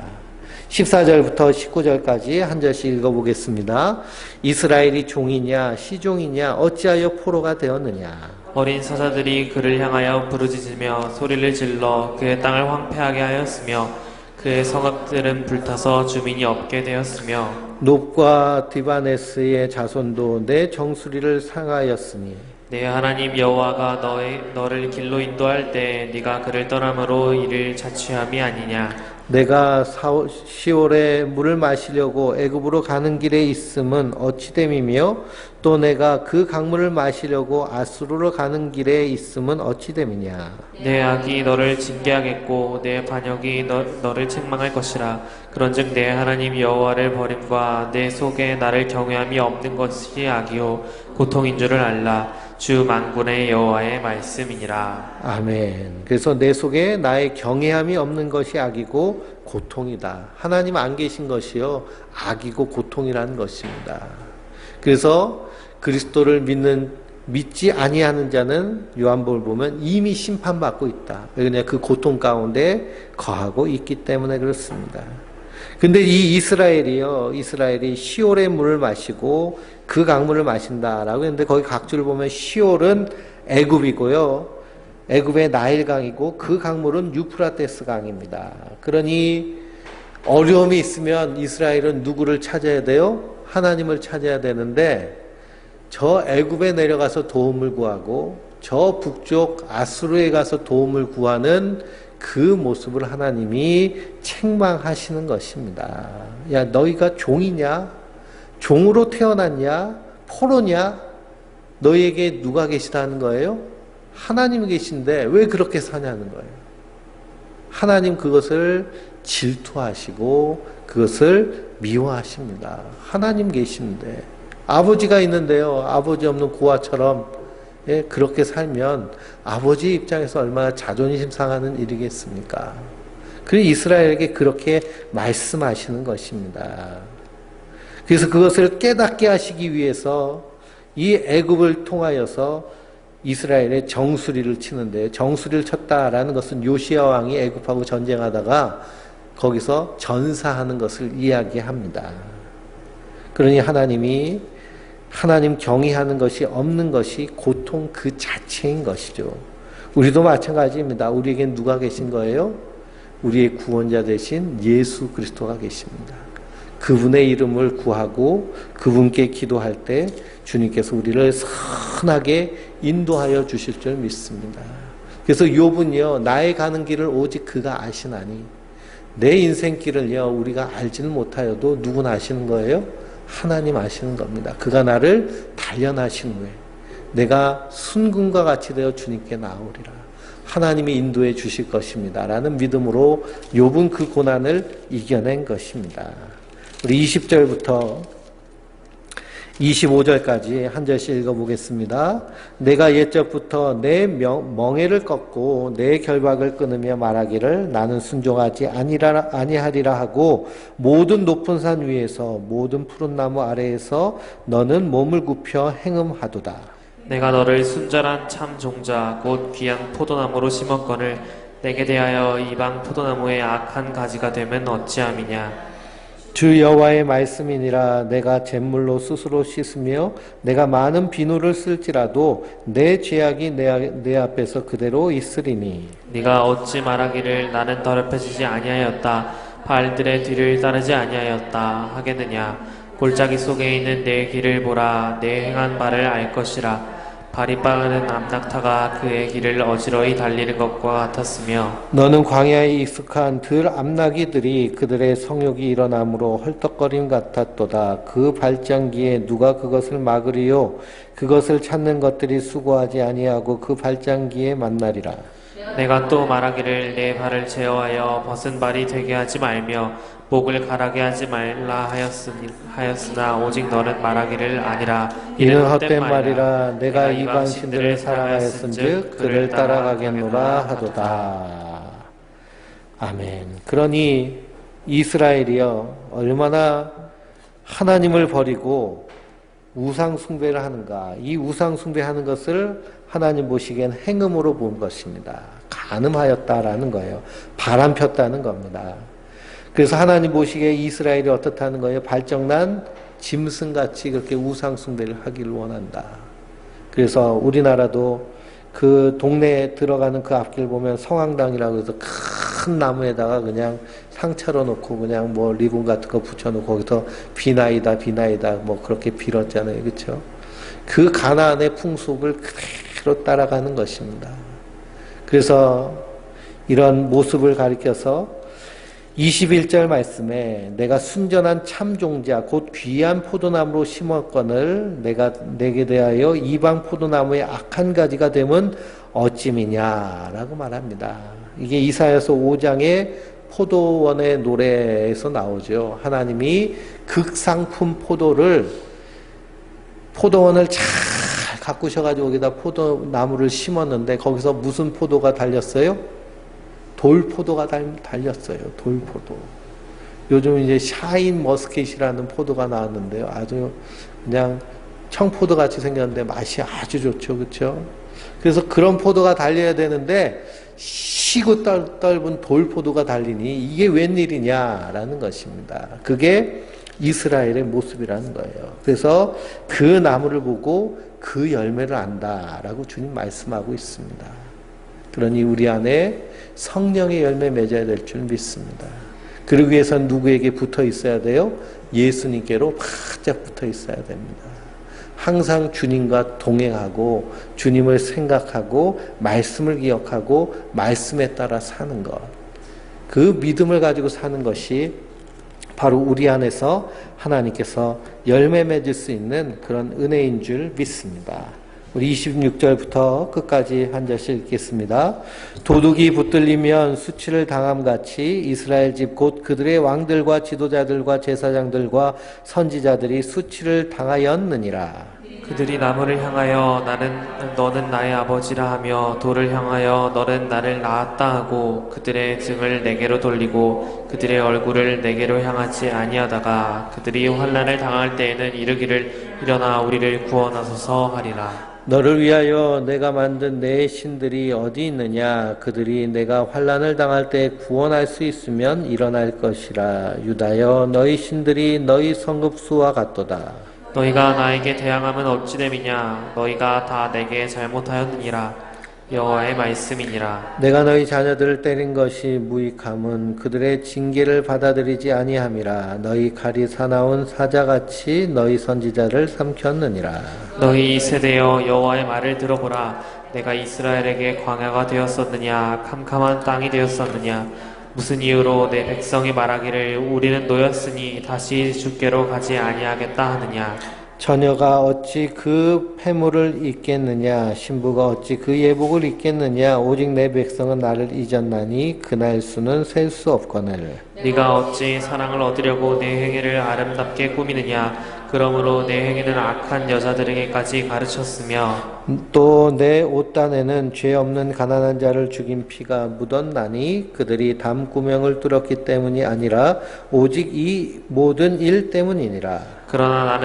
14절부터 19절까지 한 절씩 읽어보겠습니다. 이스라엘이 종이냐 시종이냐 어찌하여 포로가 되었느냐. 어린 사자들이 그를 향하여 부르짖으며 소리를 질러 그의 땅을 황폐하게 하였으며 그의 성읍들은 불타서 주민이 없게 되었으며 놉과 디바네스의 자손도 내 정수리를 상하였으니 내 하나님 여호와가 너를 길로 인도할 때 네가 그를 떠남으로 이를 자취함이 아니냐. 내가 시올에 물을 마시려고 애굽으로 가는 길에 있음은 어찌됨이며 또 내가 그 강물을 마시려고 아수르로 가는 길에 있음은 어찌됨이냐. 내 악이 너를 징계하겠고 내 반역이 너를 책망할 것이라. 그런즉 내 하나님 여호와를 버림과 내 속에 나를 경외함이 없는 것이 악이요 고통인 줄을 알라. 주 만군의 여호와의 말씀이니라. 아멘. 그래서 내 속에 나의 경외함이 없는 것이 악이고 고통이다. 하나님 안 계신 것이요, 악이고 고통이라는 것입니다. 그래서 그리스도를 믿지 아니하는 자는 요한복음을 보면 이미 심판받고 있다. 왜냐? 그 고통 가운데 거하고 있기 때문에 그렇습니다. 근데 이 이스라엘이 시올의 물을 마시고 그 강물을 마신다라고 했는데, 거기 각주를 보면 시올은 애굽이고요, 애굽의 나일강이고 그 강물은 유프라테스 강입니다. 그러니 어려움이 있으면 이스라엘은 누구를 찾아야 돼요? 하나님을 찾아야 되는데, 저 애굽에 내려가서 도움을 구하고 저 북쪽 아수르에 가서 도움을 구하는 그 모습을 하나님이 책망하시는 것입니다. 야, 너희가 종이냐? 종으로 태어났냐? 포로냐? 너희에게 누가 계시다는 거예요? 하나님이 계신데 왜 그렇게 사냐는 거예요. 하나님 그것을 질투하시고 그것을 미워하십니다. 하나님 계시는데, 아버지가 있는데요, 아버지 없는 고아처럼 그렇게 살면 아버지 입장에서 얼마나 자존심 상하는 일이겠습니까? 그래서 이스라엘에게 그렇게 말씀하시는 것입니다. 그래서 그것을 깨닫게 하시기 위해서 이 애굽을 통하여서 이스라엘의 정수리를 치는데, 정수리를 쳤다라는 것은 요시야 왕이 애굽하고 전쟁하다가 거기서 전사하는 것을 이야기합니다. 그러니 하나님 경외하는 것이 없는 것이 고통 그 자체인 것이죠. 우리도 마찬가지입니다. 우리에겐 누가 계신 거예요? 우리의 구원자 되신 예수 그리스도가 계십니다. 그분의 이름을 구하고 그분께 기도할 때 주님께서 우리를 선하게 인도하여 주실 줄 믿습니다. 그래서 욥은요, 나의 가는 길을 오직 그가 아시나니, 내 인생길을요 우리가 알지는 못하여도 누구나 아시는 거예요? 하나님 아시는 겁니다. 그가 나를 단련하신 후에 내가 순금과 같이 되어 주님께 나오리라. 하나님이 인도해 주실 것입니다. 라는 믿음으로 욥은 그 고난을 이겨낸 것입니다. 우리 20절부터 25절까지 한 절씩 읽어보겠습니다. 내가 옛적부터 내 멍에를 꺾고 내 결박을 끊으며 말하기를 나는 순종하지 아니하리라 하고 모든 높은 산 위에서 모든 푸른 나무 아래에서 너는 몸을 굽혀 행음하도다. 내가 너를 순전한 참 종자 곧 귀한 포도나무로 심었거늘 내게 대하여 이방 포도나무의 악한 가지가 되면 어찌함이냐. 주 여호와의 말씀이니라. 내가 잿물로 스스로 씻으며 내가 많은 비누를 쓸지라도 내 죄악이 내 앞에서 그대로 있으리니. 네가 어찌 말하기를 나는 더럽혀지지 아니하였다 발들의 뒤를 따르지 아니하였다 하겠느냐. 골짜기 속에 있는 내 길을 보라. 내 행한 바를 알 것이라. 발이 빠른 암낙타가 그의 길을 어지러이 달리는 것과 같았으며 너는 광야에 익숙한 들 암나기들이 그들의 성욕이 일어남으로 헐떡거림 같았도다. 그 발장기에 누가 그것을 막으리요. 그것을 찾는 것들이 수고하지 아니하고 그 발장기에 만나리라. 내가 또 말하기를 내 발을 제어하여 벗은 발이 되게 하지 말며 목을 가라게 하지 말라 하였으나 오직 너는 말하기를 아니라 이는 헛된 말이라. 내가 이방 신들을 사랑하였은즉 그를 따라가겠노라 하도다. 아멘. 그러니 이스라엘이여 얼마나 하나님을 버리고 우상 숭배를 하는가. 이 우상 숭배하는 것을 하나님 보시기엔 행음으로 본 것입니다. 간음하였다라는 거예요. 바람 폈다는 겁니다. 그래서 하나님 보시기에 이스라엘이 어떻다는 거예요? 발정난 짐승같이 그렇게 우상 숭배를 하기를 원한다. 그래서 우리나라도 그 동네에 들어가는 그 앞길 보면 성황당이라고 해서 큰 나무에다가 그냥 상차로 놓고 그냥 뭐 리본 같은 거 붙여놓고 거기서 비나이다 뭐 그렇게 빌었잖아요. 그렇죠? 그 가나안의 풍속을 그대로 따라가는 것입니다. 그래서 이런 모습을 가리켜서 21절 말씀에 내가 순전한 참종자 곧 귀한 포도나무로 심었거늘 내게 대하여 이방 포도나무의 악한 가지가 되면 어찌미냐라고 말합니다. 이게 이사야서 5장의 포도원의 노래에서 나오죠. 하나님이 극상품 포도원을 잘 가꾸셔가지고 거기다 포도나무를 심었는데 거기서 무슨 포도가 달렸어요? 돌포도가 달렸어요. 돌포도. 요즘 이제 샤인 머스켓이라는 포도가 나왔는데요. 아주 그냥 청포도 같이 생겼는데 맛이 아주 좋죠. 그렇죠? 그래서 그런 포도가 달려야 되는데 시고 떫은 돌포도가 달리니 이게 웬일이냐라는 것입니다. 그게 이스라엘의 모습이라는 거예요. 그래서 그 나무를 보고 그 열매를 안다라고 주님 말씀하고 있습니다. 그러니 우리 안에 성령의 열매 맺어야 될 줄 믿습니다. 그러기 위해서는 누구에게 붙어 있어야 돼요? 예수님께로 바짝 붙어 있어야 됩니다. 항상 주님과 동행하고 주님을 생각하고 말씀을 기억하고 말씀에 따라 사는 것. 그 믿음을 가지고 사는 것이 바로 우리 안에서 하나님께서 열매 맺을 수 있는 그런 은혜인 줄 믿습니다. 우리 26절부터 끝까지 한 절씩 읽겠습니다. 도둑이 붙들리면 수치를 당함같이 이스라엘 집 곧 그들의 왕들과 지도자들과 제사장들과 선지자들이 수치를 당하였느니라. 그들이 나무를 향하여 너는 나의 아버지라 하며 돌을 향하여 너는 나를 낳았다 하고 그들의 등을 내게로 돌리고 그들의 얼굴을 내게로 향하지 아니하다가 그들이 환난을 당할 때에는 이르기를 일어나 우리를 구원하소서 하리라. 너를 위하여 내가 만든 내 신들이 어디 있느냐? 그들이 내가 환난을 당할 때 구원할 수 있으면 일어날 것이라. 유다여 너희 신들이 너희 성읍수와 같도다. 너희가 나에게 대항하면 어찌 됨이냐? 너희가 다 내게 잘못하였느니라. 여호와의 말씀이니라. 내가 너희 자녀들을 때린 것이 무익함은 그들의 징계를 받아들이지 아니함이라. 너희 칼이 사나운 사자같이 너희 선지자를 삼켰느니라. 너희 세대여 여호와의 말을 들어보라. 내가 이스라엘에게 광야가 되었었느냐 캄캄한 땅이 되었었느냐. 무슨 이유로 내 백성이 말하기를 우리는 노였으니 다시 주께로 가지 아니하겠다 하느냐. 처녀가 어찌 그 패물을 입겠느냐. 신부가 어찌 그 예복을 입겠느냐. 오직 내 백성은 나를 잊었나니 그날 수는 셀 수 없거늘. 네가 어찌 사랑을 얻으려고 내 행위를 아름답게 꾸미느냐. 그러므로 내 행위는 악한 여자들에게까지 가르쳤으며 또 내 옷단에는 죄 없는 가난한 자를 죽인 피가 묻었나니 그들이 담구멍을 뚫었기 때문이 아니라 오직 이 모든 일 때문이니라. 그러나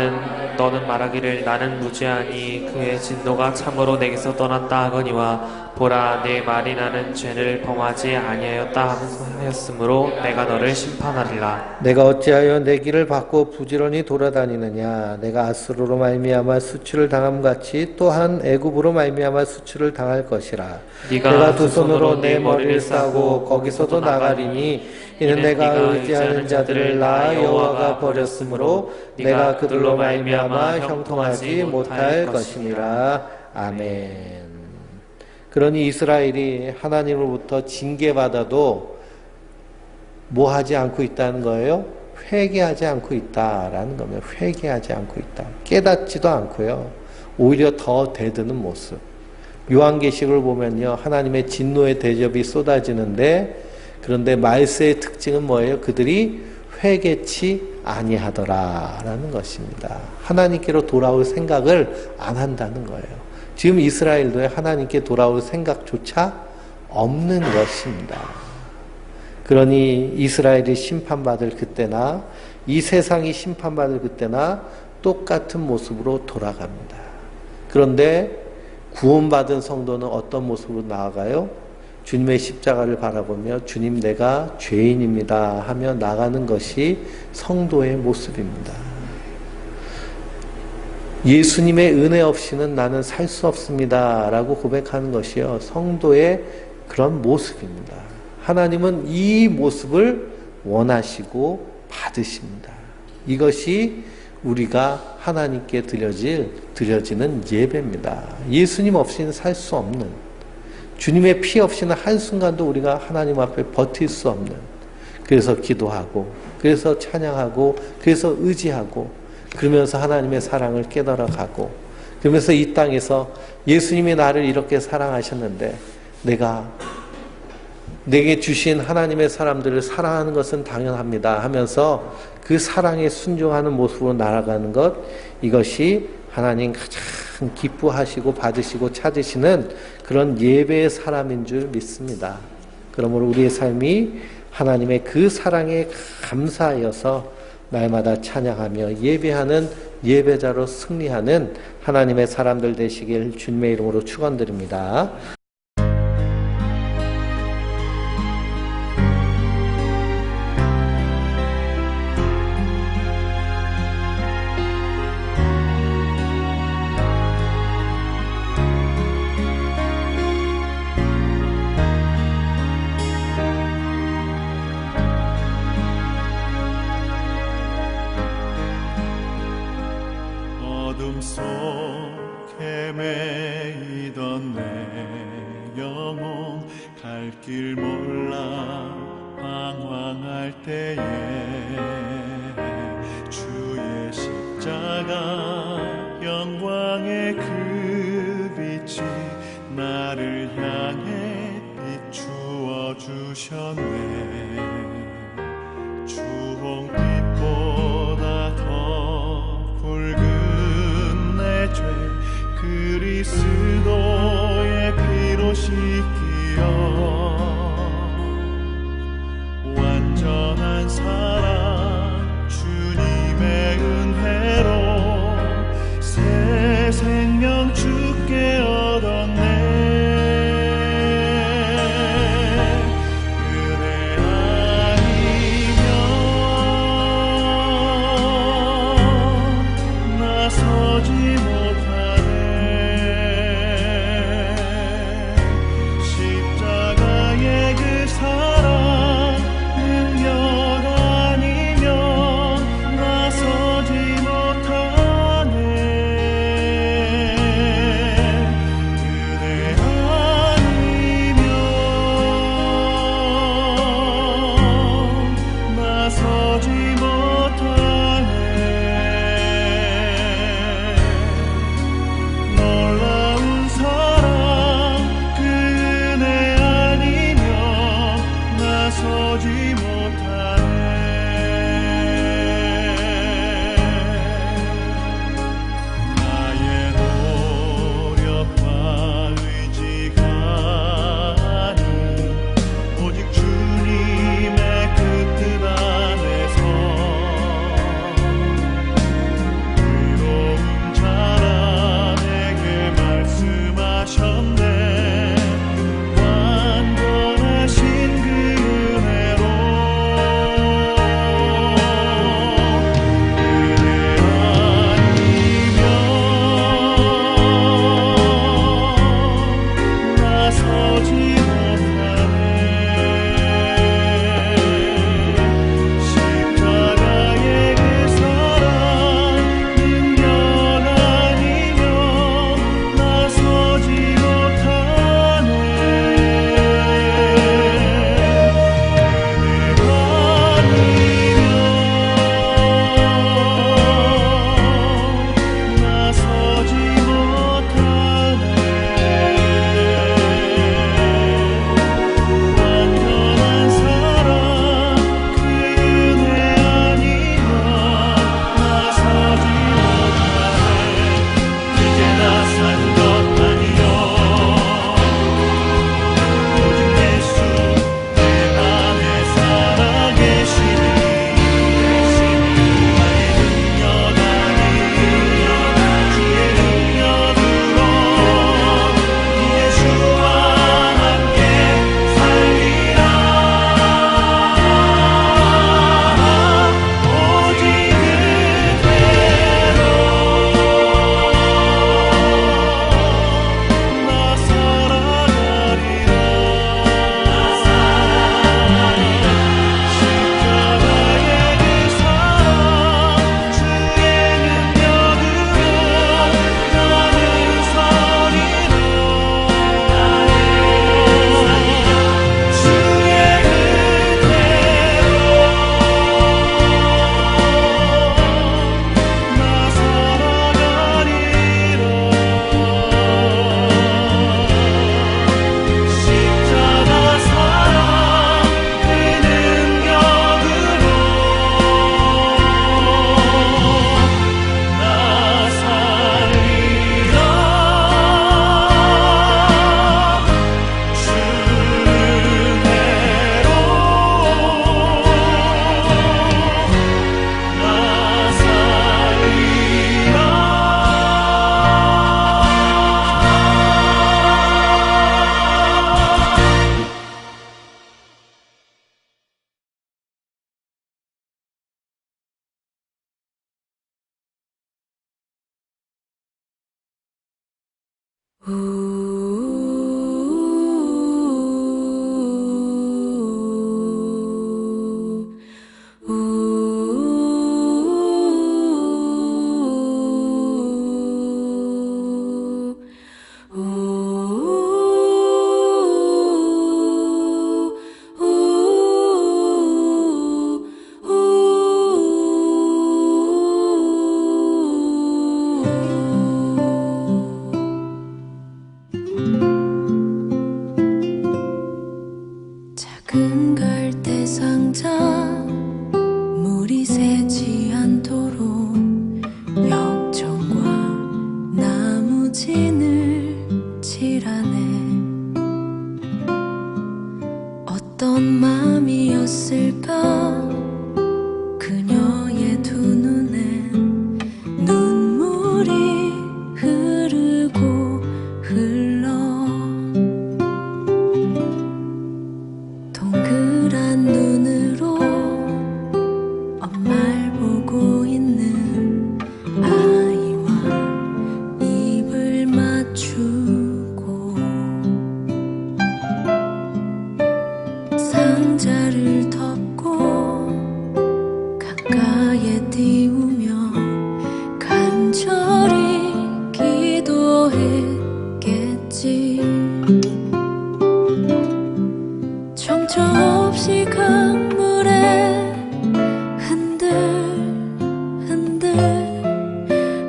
너는 말하기를 나는 무죄하니 그의 진노가 참으로 내게서 떠났다 하거니와 보라 내 말이 나는 죄를 범하지 아니하였다 하였으므로 내가 너를 심판하리라. 내가 어찌하여 내 길을 받고 부지런히 돌아다니느냐. 내가 아수르로 말미암아 수치를 당함같이 또한 애굽으로 말미암아 수치를 당할 것이라. 내가 두 손으로 내 머리를 싸고 거기서도 나가리니 이는 내가 의지하는 자들을 나 여호와가 버렸으므로 내가 그들로 말미암아 형통하지 못할 것이니라. 아멘. 그러니 이스라엘이 하나님으로부터 징계받아도 뭐 하지 않고 있다는 거예요? 회개하지 않고 있다라는 겁니다. 회개하지 않고 있다. 깨닫지도 않고요. 오히려 더 대드는 모습. 요한계시록을 보면요. 하나님의 진노의 대접이 쏟아지는데 그런데 말세의 특징은 뭐예요? 그들이 회개치 아니하더라라는 것입니다. 하나님께로 돌아올 생각을 안 한다는 거예요. 지금 이스라엘도 하나님께 돌아올 생각조차 없는 것입니다. 그러니 이스라엘이 심판받을 그때나 이 세상이 심판받을 그때나 똑같은 모습으로 돌아갑니다. 그런데 구원받은 성도는 어떤 모습으로 나아가요? 주님의 십자가를 바라보며 주님 내가 죄인입니다 하며 나가는 것이 성도의 모습입니다. 예수님의 은혜 없이는 나는 살 수 없습니다 라고 고백하는 것이요 성도의 그런 모습입니다. 하나님은 이 모습을 원하시고 받으십니다. 이것이 우리가 하나님께 드려지는 예배입니다. 예수님 없이는 살 수 없는, 주님의 피 없이는 한순간도 우리가 하나님 앞에 버틸 수 없는, 그래서 기도하고 그래서 찬양하고 그래서 의지하고 그러면서 하나님의 사랑을 깨달아가고 그러면서 이 땅에서 예수님이 나를 이렇게 사랑하셨는데 내게 주신 하나님의 사람들을 사랑하는 것은 당연합니다 하면서 그 사랑에 순종하는 모습으로 나아가는 것, 이것이 하나님 가장 기뻐하시고 받으시고 찾으시는 그런 예배의 사람인 줄 믿습니다. 그러므로 우리의 삶이 하나님의 그 사랑에 감사하여서 날마다 찬양하며 예배하는 예배자로 승리하는 하나님의 사람들 되시길 주님의 이름으로 축원드립니다. 어둠 속에 매이던 내 영혼 갈 길 몰라 방황할 때에 주의 십자가 영광의 그 빛이 나를 향해 비추어 주셨네. 주홍빛보다 더 붉은 내 죄 그리스도의 피로 씻기어 완전한 사랑 주님의 은혜로 새 생명 주께 얻었네. 나서지 못하네. 안에 어떤 마음이었을까. 그녀의 두 눈엔 눈물이 흐르고 흘러 동그란 눈으로 엄마를 보고 있는 아이와 입을 맞추고 상자를 덮고 가까이에 띄우며 간절히 기도했겠지. 정처 없이 강물에 흔들흔들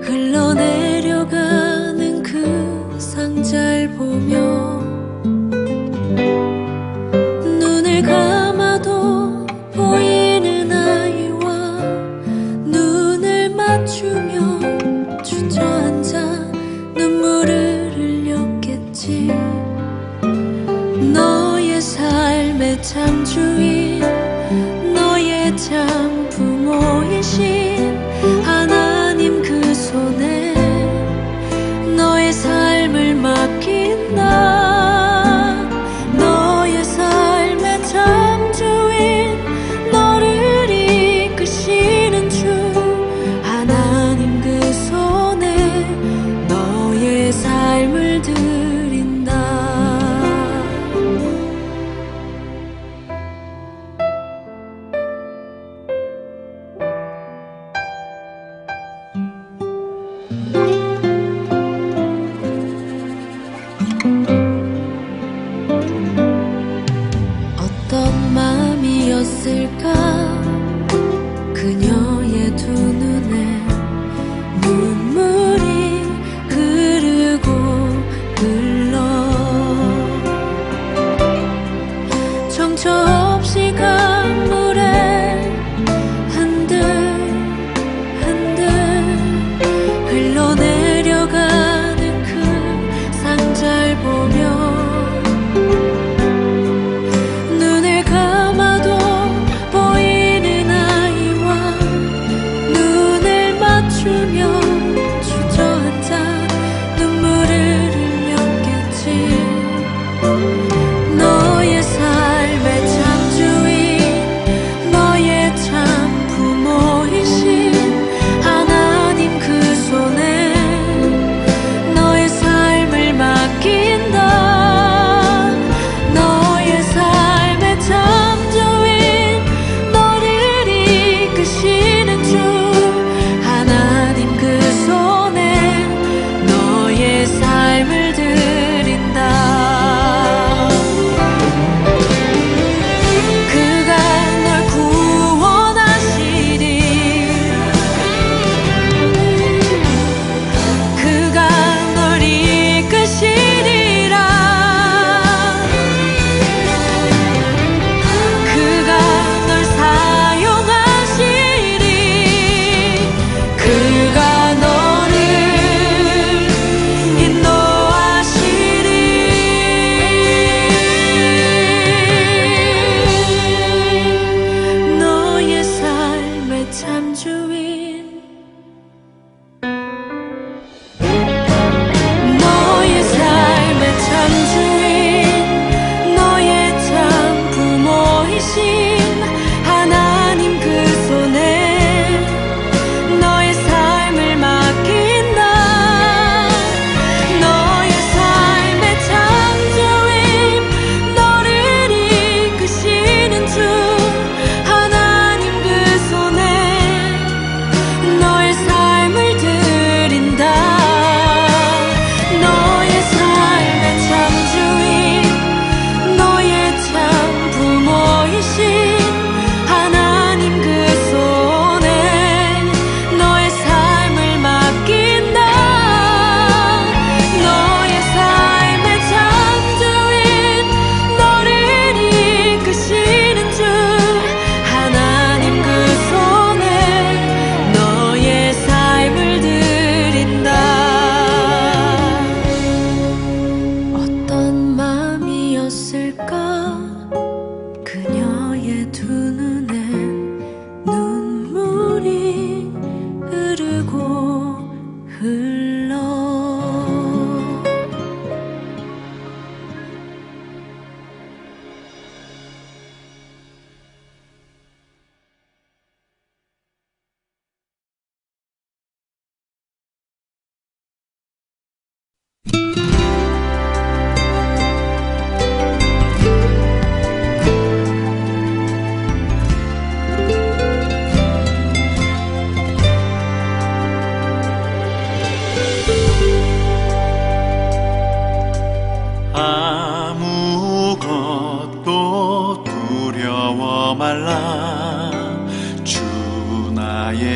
흘러내려가는 그 상자를 보며 눈을 감아도 보이는 아이와 눈을 맞추며 주저앉아 눈물을 흘렸겠지. 너의 삶의 참 주인, 너의 참 부모이신 하나님 그 손에 너의 삶을 맡긴다. 너의 삶의 참 주인, 너를 이끄시는 주 하나님 그 손에 너의 삶을 드린다. 어떤 마음이었을까. 그녀의 두 눈에 눈물이 흐르고 흘러 정처 없이 강물에 흔들흔들 흘러내려가는 그 상자를 보며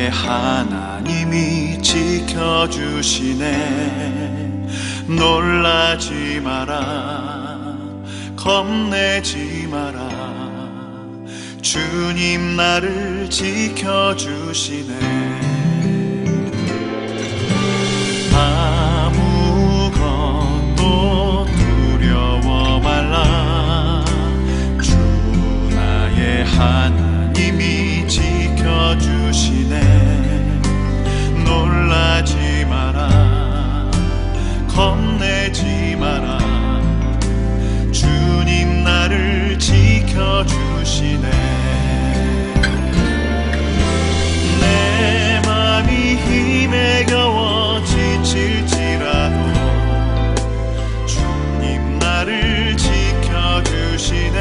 나의 하나님이 지켜주시네. 놀라지 마라, 겁내지 마라. 주님 나를 지켜주시네. 아무것도 두려워 말라. 주 나의 하나님이 지켜주시네. 놀라지 마라, 겁내지 마라. 주님 나를 지켜주시네. 내 맘이 힘에 겨워 지칠지라도 주님 나를 지켜주시네.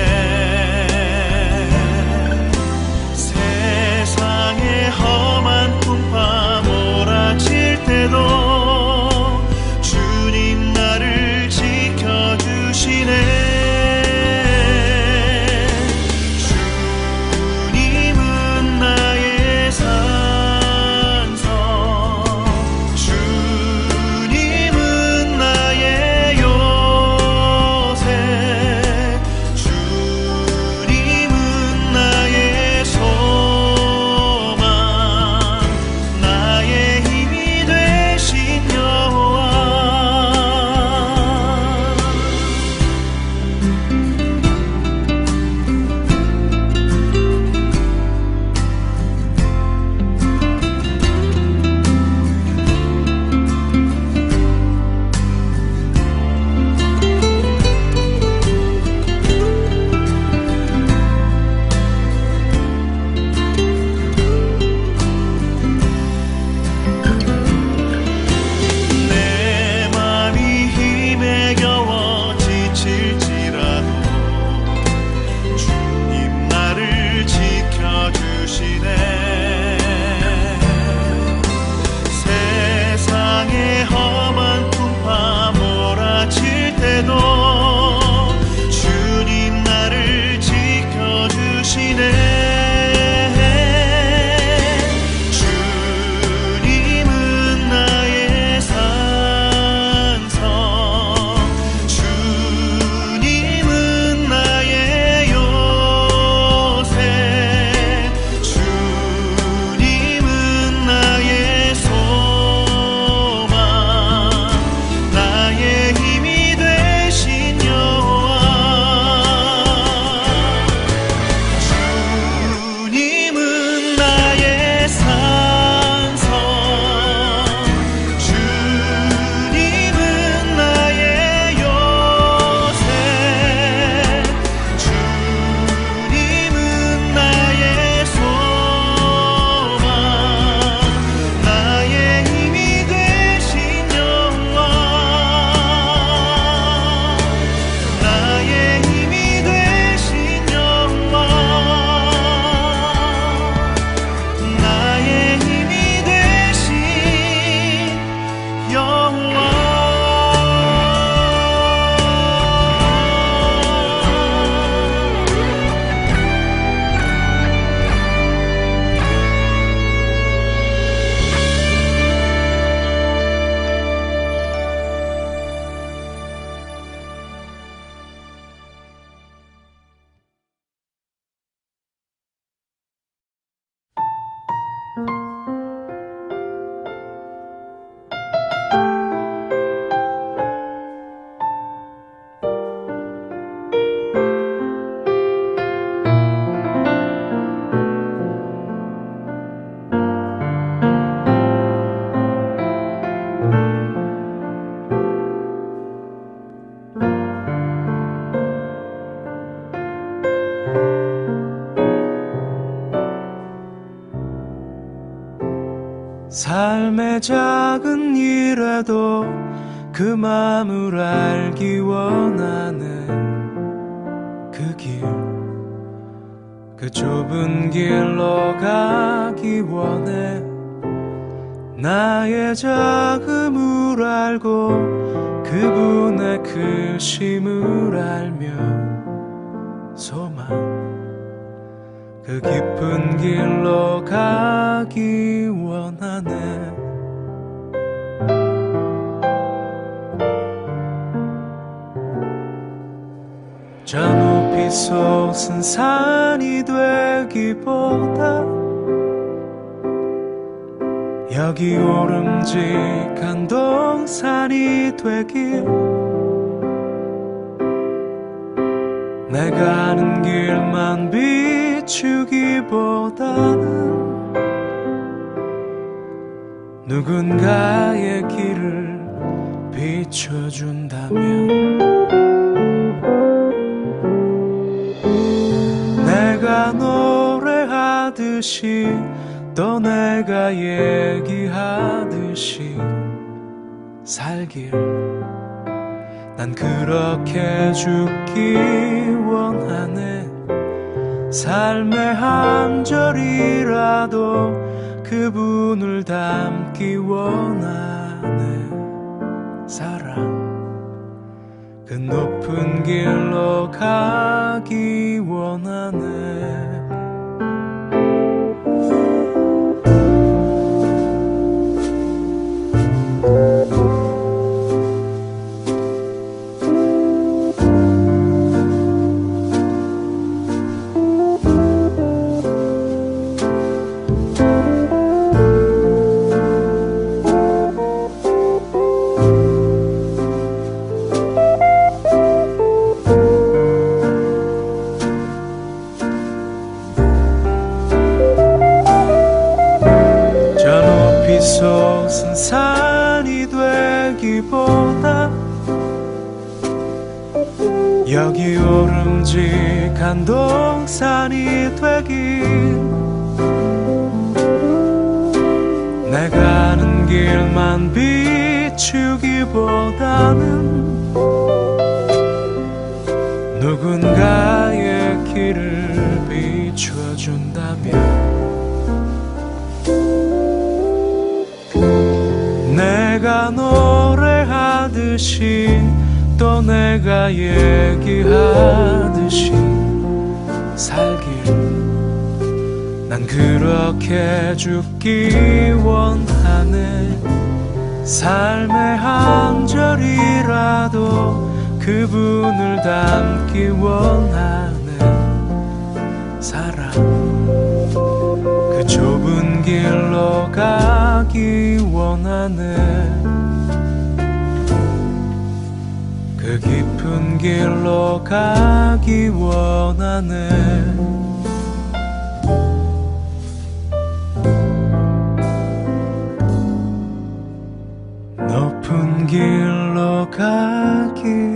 세상의 험한 풍파 몰아칠 때도 주님 나를 지켜주시네. 삶의 작은 일에도 그 마음을 알기 원하는 그 길, 그 좁은 길로 가기 원해. 나의 작음을 알고 그분의 크심을 알며 소망 그 깊은 길로 가기 원하네. 저 높이 솟은 산이 되기보다 여기 오름직한 동산이 되길, 내가 아는 길만 비추기보다는 누군가의 길을 비춰준다면, 내가 노래하듯이 또 내가 얘기하듯이 살길, 난 그렇게 죽기 원하네. 삶의 한 절이라도 그분을 닮기 원하네. 사랑, 그 높은 길로 가기 원하네. 솟은 산이 되기보다 여기 오름직한 동산이 되길, 내가 아는 길만 비추기보다는 누군가의 길을 비춰준다면, 내가 노래하듯이 또 내가 얘기하듯이 살길, 난 그렇게 죽기 원하네. 삶의 한 절이라도 그분을 닮기 원하네. 사랑, 그 좁은 길로 가기 원하네. 그 깊은 길로 가기 원하네. 높은 길로 가기